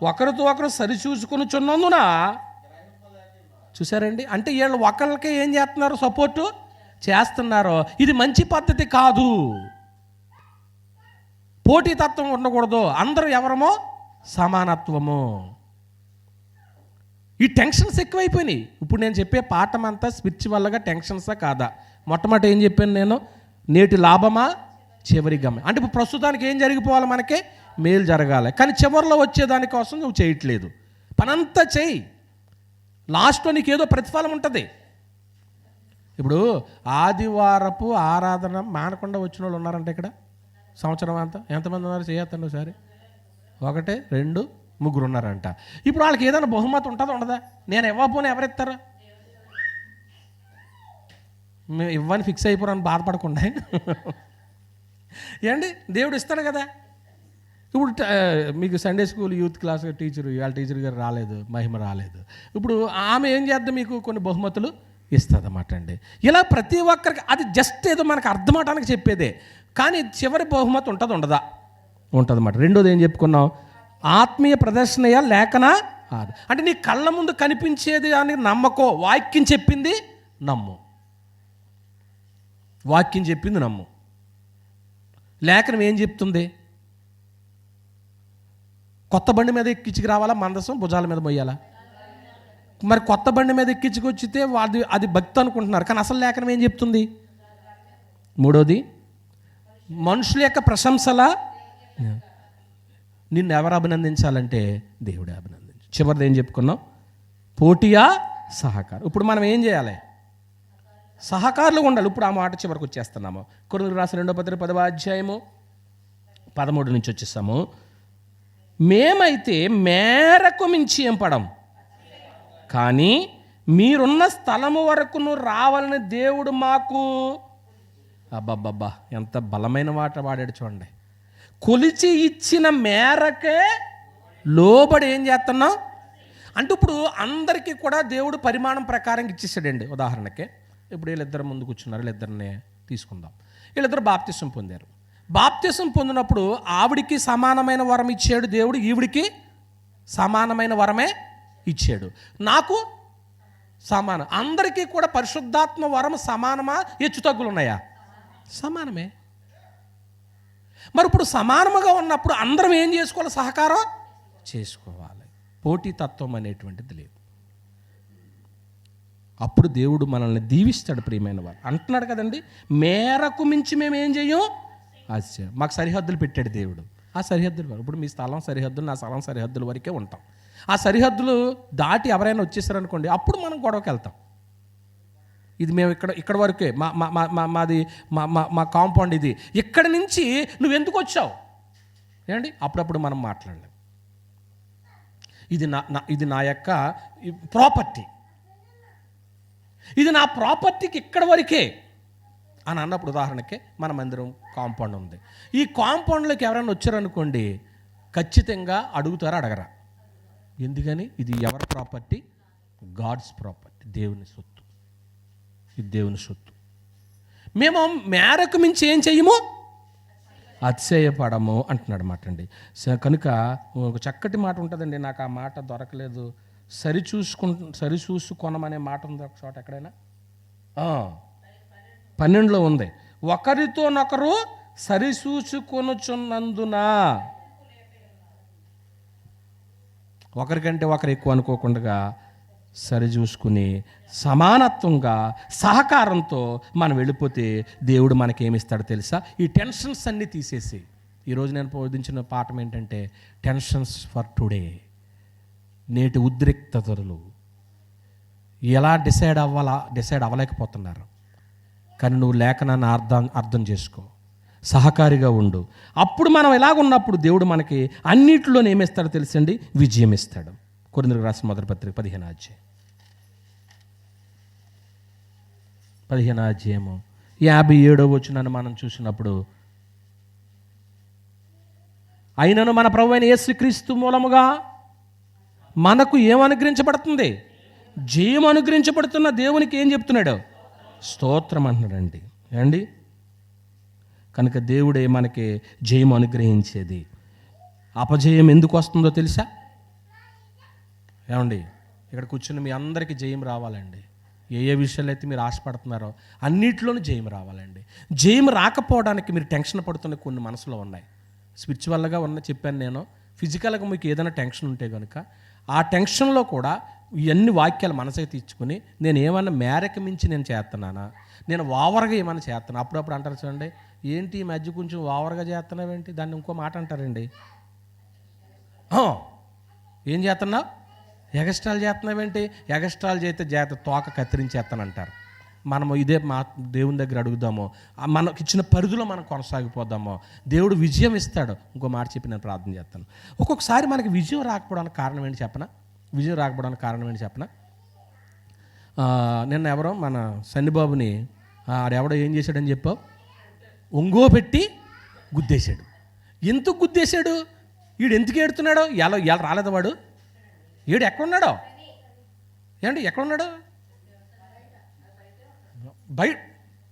ఒకరితో ఒకరు సరిచూసుకునిచున్నందున. చూసారండి, అంటే వీళ్ళు ఒకళ్ళకే ఏం చేస్తున్నారు? సపోర్టు చేస్తున్నారు. ఇది మంచి పద్ధతి కాదు. పోటీతత్వం ఉండకూడదు. అందరూ ఎవరమో సమానత్వము. ఈ టెన్షన్స్ ఎక్కువైపోయినాయి. ఇప్పుడు నేను చెప్పే పాఠం అంతా స్పిరిచువల్గా టెన్షన్సా కాదా? మొట్టమొదటి ఏం చెప్పాను నేను? నేటి లాభమా చివరి గమ్యం. అంటే ఇప్పుడు ప్రస్తుతానికి ఏం జరిగిపోవాలి? మనకే మేలు జరగాలి. కానీ చివరిలో వచ్చేదానికోసం నువ్వు చేయట్లేదు. పనంతా చేయి, లాస్ట్లో నీకు ఏదో ప్రతిఫలం ఉంటుంది. ఇప్పుడు ఆదివారపు ఆరాధన మానకుండా వచ్చిన వాళ్ళు ఉన్నారంటే ఇక్కడ సంవత్సరం అంతా ఎంతమంది ఉన్నారు? చేయొద్దండి ఒకసారి. 1, 2, 3 ఉన్నారంట. ఇప్పుడు వాళ్ళకి ఏదైనా బహుమతి ఉంటుందా ఉండదా? నేను ఇవ్వకపోయినా ఎవరిస్తారు? మేము ఇవ్వని ఫిక్స్ అయిపోరని బాధపడకుండా ఏండి, దేవుడు ఇస్తాడు కదా. ఇప్పుడు మీకు సండే స్కూల్ యూత్ క్లాస్ వాళ్ళ టీచర్ గారు రాలేదు, మహిమ రాలేదు. ఇప్పుడు ఆమె ఏం చేద్దాం? మీకు కొన్ని బహుమతులు ఇస్తుంది అన్నమాట అండి. ఇలా ప్రతి ఒక్కరికి అది జస్ట్ ఏదో మనకు అర్థమవడానికి చెప్పేదే. కానీ చివరి బహుమతి ఉంటుంది ఉండదా? ఉంటుంది అన్నమాట. రెండోది ఏం చెప్పుకున్నాం? ఆత్మీయ ప్రదర్శనయ లేఖన. అంటే నీ కళ్ళ ముందు కనిపించేది అని నమ్మకో. వాక్యం చెప్పింది నమ్ము, వాక్యం చెప్పింది నమ్ము. లేఖనం ఏం చెప్తుంది? కొత్త బండి మీద ఎక్కించుకు రావాలా, మందసం భుజాల మీద మొయ్యాలా? మరి కొత్త బండి మీద ఎక్కించుకొచ్చితే అది భక్తి అనుకుంటున్నారు. కానీ అసలు లేఖనం ఏం చెప్తుంది? మూడోది, మనుషుల యొక్క ప్రశంసల నిన్ను ఎవరు అభినందించాలంటే దేవుడే అభినందించు. చివరిది ఏం చెప్పుకున్నాం? పోటీయా సహకారం. ఇప్పుడు మనం ఏం చేయాలి? సహకారులు ఉండాలి. ఇప్పుడు ఆ మాట చివరికి వచ్చేస్తున్నాము. కొరింథీయులకు రాసిన 2వ పత్రిక 10వ అధ్యాయము 13 నుంచి వచ్చేస్తాము. మేమైతే మేరకు మించి ఏం పడం, కానీ మీరున్న స్థలము వరకు రావాలని దేవుడు మాకు. అబ్బబ్బబ్బా, ఎంత బలమైన మాట వాడాడు చూడండి. కొలిచి ఇచ్చిన మేరకే లోబడి ఏం చేస్తున్నాం అంటే ఇప్పుడు అందరికీ కూడా దేవుడు పరిమాణం ప్రకారం ఇచ్చేసాడండి. ఉదాహరణకి ఇప్పుడు వీళ్ళిద్దరు ముందు కూర్చున్నారు, వీళ్ళిద్దరిని తీసుకుందాం. వీళ్ళిద్దరు బాప్తిసం పొందారు. బాప్తిసం పొందినప్పుడు ఆవిడికి సమానమైన వరం ఇచ్చాడు దేవుడు, ఈవిడికి సమానమైన వరమే ఇచ్చాడు. నాకు సమానం. అందరికీ కూడా పరిశుద్ధాత్మ వరం సమానమా? హెచ్చు తగ్గులు ఉన్నాయా? సమానమే. మరి ఇప్పుడు సమానముగా ఉన్నప్పుడు అందరం ఏం చేసుకోవాలి? సహకారం చేసుకోవాలి. పోటీతత్వం అనేటువంటిది లేదు. అప్పుడు దేవుడు మనల్ని దీవిస్తాడు. ప్రియమైన వారు అంటున్నాడు కదండి, మేరకు మించి మేము ఏం చెయ్యం. మాకు సరిహద్దులు పెట్టాడు దేవుడు. ఆ సరిహద్దులు వరకు ఇప్పుడు మీ స్థలం సరిహద్దులు, నా స్థలం సరిహద్దుల వరకే ఉంటాం. ఆ సరిహద్దులు దాటి ఎవరైనా వచ్చేసారనుకోండి, అప్పుడు మనం గొడవకి వెళ్తాం. ఇది మేము ఇక్కడ వరకే మాది మా కాంపౌండ్ ఇది, ఇక్కడి నుంచి నువ్వు ఎందుకు వచ్చావు ఏమండి? అప్పుడప్పుడు మనం మాట్లాడలేం. ఇది నా యొక్క ప్రాపర్టీ, ఇది నా ప్రాపర్టీకి ఇక్కడ వరకే అని అన్నప్పుడు, ఉదాహరణకి మన మందిరం కాంపౌండ్ ఉంది, ఈ కాంపౌండ్లోకి ఎవరైనా వచ్చారనుకోండి ఖచ్చితంగా అడుగుతారా అడగరా? ఎందుకని? ఇది ఎవరి ప్రాపర్టీ? గాడ్స్ ప్రాపర్టీ, దేవుని సొత్తు. ఇది దేవుని సొత్తు. మేము మేరకు మించి ఏం చెయ్యము, అతిశయపడము అంటున్నాడు మాట అండి. కనుక ఒక చక్కటి మాట ఉంటుందండి, నాకు ఆ మాట దొరకలేదు. సరిచూసుకొనమనే మాట ఉంది ఒక చోట ఎక్కడైనా, 12లో ఉంది. ఒకరితోనొకరు సరిచూసుకొనుచున్నందున, ఒకరికంటే ఒకరు ఎక్కువ అనుకోకుండా సరిచూసుకుని సమానత్వంగా సహకారంతో మనం వెళ్ళిపోతే దేవుడు మనకేమిస్తాడో తెలుసా? ఈ టెన్షన్స్ అన్నీ తీసేసి, ఈరోజు నేను బోధించిన పాఠం ఏంటంటే టెన్షన్స్ ఫర్ టుడే. నేటి ఉద్రిక్తతలు ఎలా డిసైడ్ అవ్వలేకపోతున్నారు. కానీ నువ్వు లేఖనాన్ని అర్థం చేసుకో, సహకారిగా ఉండు. అప్పుడు మనం ఎలాగున్నప్పుడు దేవుడు మనకి అన్నిటిలో ఏమిస్తాడో తెలుసండి, విజయం ఇస్తాడు. కొరింథీయులకు రాసిన మొదటి పత్రిక 15వ అధ్యాయము 57వ వచనాన్ని మనం చూసినప్పుడు, అయినను మన ప్రభువైన యేసుక్రీస్తు మూలముగా మనకు ఏమనుగ్రహించబడుతుంది? జయం అనుగ్రహించబడుతున్న దేవునికి ఏం చెప్తున్నాడు? స్తోత్రం అంటున్నాడండి. ఏమండి? కనుక దేవుడే మనకి జయం అనుగ్రహించేది. అపజయం ఎందుకు వస్తుందో తెలుసా? ఏమండి? ఇక్కడ కూర్చుని మీ అందరికీ జయం రావాలండి. ఏ విషయాలు అయితే మీరు ఆశపడుతున్నారో అన్నిటిలోనూ జయం రావాలండి. జయం రాకపోవడానికి మీరు టెన్షన్ పడుతున్న కొన్ని మనసులో ఉన్నాయి. స్పిరిచువల్గా చెప్పాను నేను. ఫిజికల్గా మీకు ఏదైనా టెన్షన్ ఉంటే కనుక ఆ టెన్షన్లో కూడా ఇవన్నీ వాక్యాలు మనసుకి తీర్చుకుని, నేను ఏమన్నా మేరకు మించి నేను చేస్తున్నానా, నేను ఓవర్గా ఏమైనా చేస్తున్నా. అప్పుడప్పుడు అంటారు చూడండి, ఏంటి ఈ మధ్య కొంచెం ఓవర్గా చేస్తున్నావేంటి, దాన్ని ఇంకో మాట అంటారండి, ఏం చేస్తున్నావు, ఎగస్ట్రాలు చేస్తున్నావేంటి, ఎగస్ట్రాలు చేస్తే తోక కత్తిరించేస్తానంటారు. మనము ఇదే దేవుని దగ్గర అడుగుదాము, మనకి ఇచ్చిన పరిధిలో మనం కొనసాగిపోదాము, దేవుడు విజయం ఇస్తాడు. ఇంకో మాట చెప్పి నేను ప్రార్థన చేస్తాను. ఒక్కొక్కసారి మనకి విజయం రాకపోవడానికి కారణం ఏంటి చెప్పనా? నిన్న ఎవరో మన సన్నిబాబుని ఆడెవడో ఏం చేశాడని చెప్పావు, ఒంగో పెట్టి గుద్దేశాడు. ఎందుకు గుద్దేశాడు? వీడు ఎందుకు ఏడుతున్నాడో, ఎలా రాలేదు వాడు, వీడు ఎక్కడున్నాడో, ఏమండి ఎక్కడున్నాడు?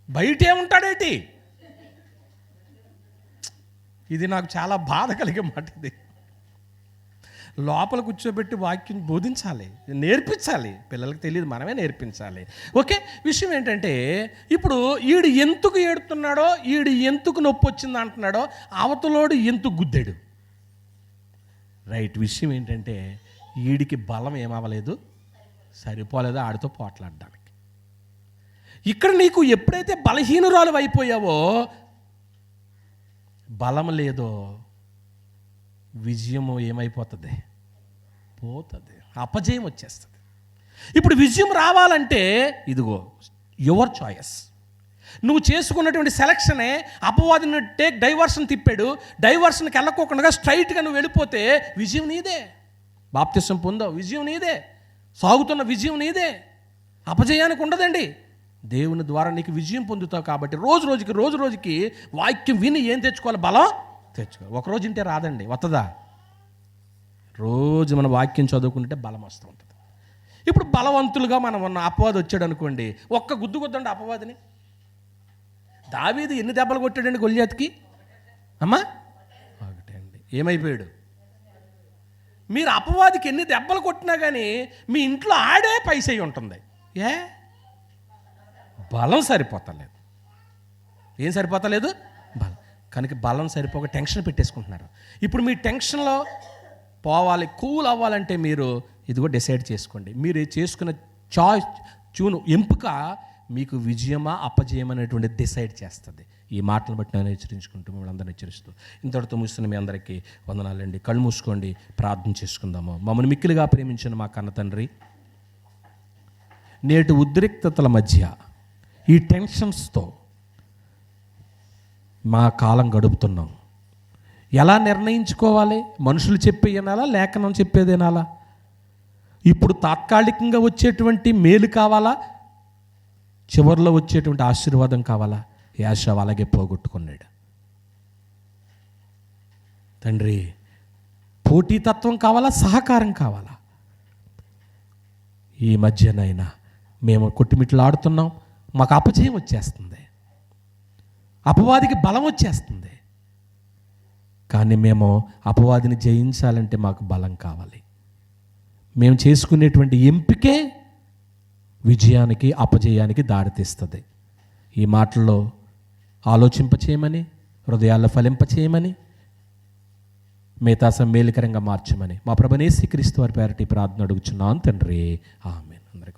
బయటే ఉంటాడేంటి? ఇది నాకు చాలా బాధ కలిగే మాట. ఇది లోపల కూర్చోబెట్టి వాక్యం బోధించాలి, నేర్పించాలి. పిల్లలకి తెలియదు, మనమే నేర్పించాలి. ఓకే, విషయం ఏంటంటే ఇప్పుడు ఈడు ఎందుకు ఏడుతున్నాడో, ఈడు ఎందుకు నొప్పి వచ్చింది అంటున్నాడో, అవతలోడు ఎందుకు గుద్దాడు. రైట్. విషయం ఏంటంటే ఈడికి బలం ఏమవ్వలేదు, సరిపోలేదు ఆడితో పోట్లాడడానికి. ఇక్కడ నీకు ఎప్పుడైతే బలహీనురాలు అయిపోయావో, బలం లేదో, విజయము ఏమైపోతుంది, పోతుంది, అపజయం వచ్చేస్తుంది. ఇప్పుడు విజయం రావాలంటే ఇదిగో యువర్ చాయిస్. నువ్వు చేసుకున్నటువంటి సెలక్షనే అపవాదిని డైవర్షన్ తిప్పాడు. డైవర్షన్కి వెళ్ళకోకుండా స్ట్రైట్గా నువ్వు వెళ్ళిపోతే విజయం నీదే. బాప్తిసం పొందావు, విజయం నీదే. సాగుతున్న విజయం నీదే. అపజయానికి ఉండదండి. దేవుని ద్వారా నీకు విజయం పొందుతావు. కాబట్టి రోజు రోజుకి వాక్యం విని ఏం తెచ్చుకోవాలి, బలం తెచ్చుకోవాలి. ఒకరోజు ఇంటే రాదండి, వస్తుందా? రోజు మన వాక్యం చదువుకుంటే బలం వస్తూ ఉంటుంది. ఇప్పుడు బలవంతులుగా మనం ఉన్న అపవాది వచ్చాడు అనుకోండి, ఒక్క గుద్దు గుద్దండి అపవాదిని. దావీదు ఎన్ని దెబ్బలు కొట్టాడండి గొల్యాతుకి? అమ్మా ఒకటే అండి. ఏమైపోయాడు? మీరు అపవాదికి ఎన్ని దెబ్బలు కొట్టినా కానీ మీ ఇంట్లో ఆడే పైసై ఉంటుంది. బలం సరిపోతలేదు. ఏం సరిపోతలేదు? బలం. కనుక బలం సరిపోక టెన్షన్ పెట్టేసుకుంటున్నారు. ఇప్పుడు మీ టెన్షన్లో పోవాలి, కూల్ అవ్వాలంటే మీరు ఇదిగో డిసైడ్ చేసుకోండి. మీరు చేసుకున్న ఎంపిక మీకు విజయమా అపజయం అనేటువంటి డిసైడ్ చేస్తుంది. ఈ మాటలను బట్టి నేను హెచ్చరించుకుంటూ మిమ్మల్ని అందరినీ హెచ్చరిస్తూ ఇంతటితో ముగిస్తున్న మీ అందరికీ వందనాలండి. కళ్ళు మూసుకోండి, ప్రార్థన చేసుకుందాము. మమ్మల్ని మిక్కిలిగా ప్రేమించిన మా కన్న తండ్రి, నేటి ఉద్రిక్తతల మధ్య ఈ టెన్షన్స్తో మా కాలం గడుపుతున్నాం. ఎలా నిర్ణయించుకోవాలి? మనుషులు చెప్పే వినాలా, లేఖనం చెప్పేది వినాలా? ఇప్పుడు తాత్కాలికంగా వచ్చేటువంటి మేలు కావాలా, చివరిలో వచ్చేటువంటి ఆశీర్వాదం కావాలా? యాషావు అలాగే పోగొట్టుకున్నాడు. తండ్రి, పోటీతత్వం కావాలా, సహకారం కావాలా? ఈ మధ్యనైనా మేము కొట్టుమిట్లు ఆడుతున్నాం, మాకు అపజయం వచ్చేస్తుంది, అపవాదికి బలం వచ్చేస్తుంది. కానీ మేము అపవాదిని జయించాలంటే మాకు బలం కావాలి. మేము చేసుకునేటువంటి ఎంపికే విజయానికి అపజయానికి దారితీస్తుంది. ఈ మాటల్లో ఆలోచింపచేయమని, హృదయాల్లో ఫలింపచేయమని, మిగతా మేలుకరంగా మార్చమని మా ప్రభువైన యేసుక్రీస్తు వారి పేరటి ప్రార్థన అడుగుచున్నాను తండ్రి. ఆమేన్. అందరికీ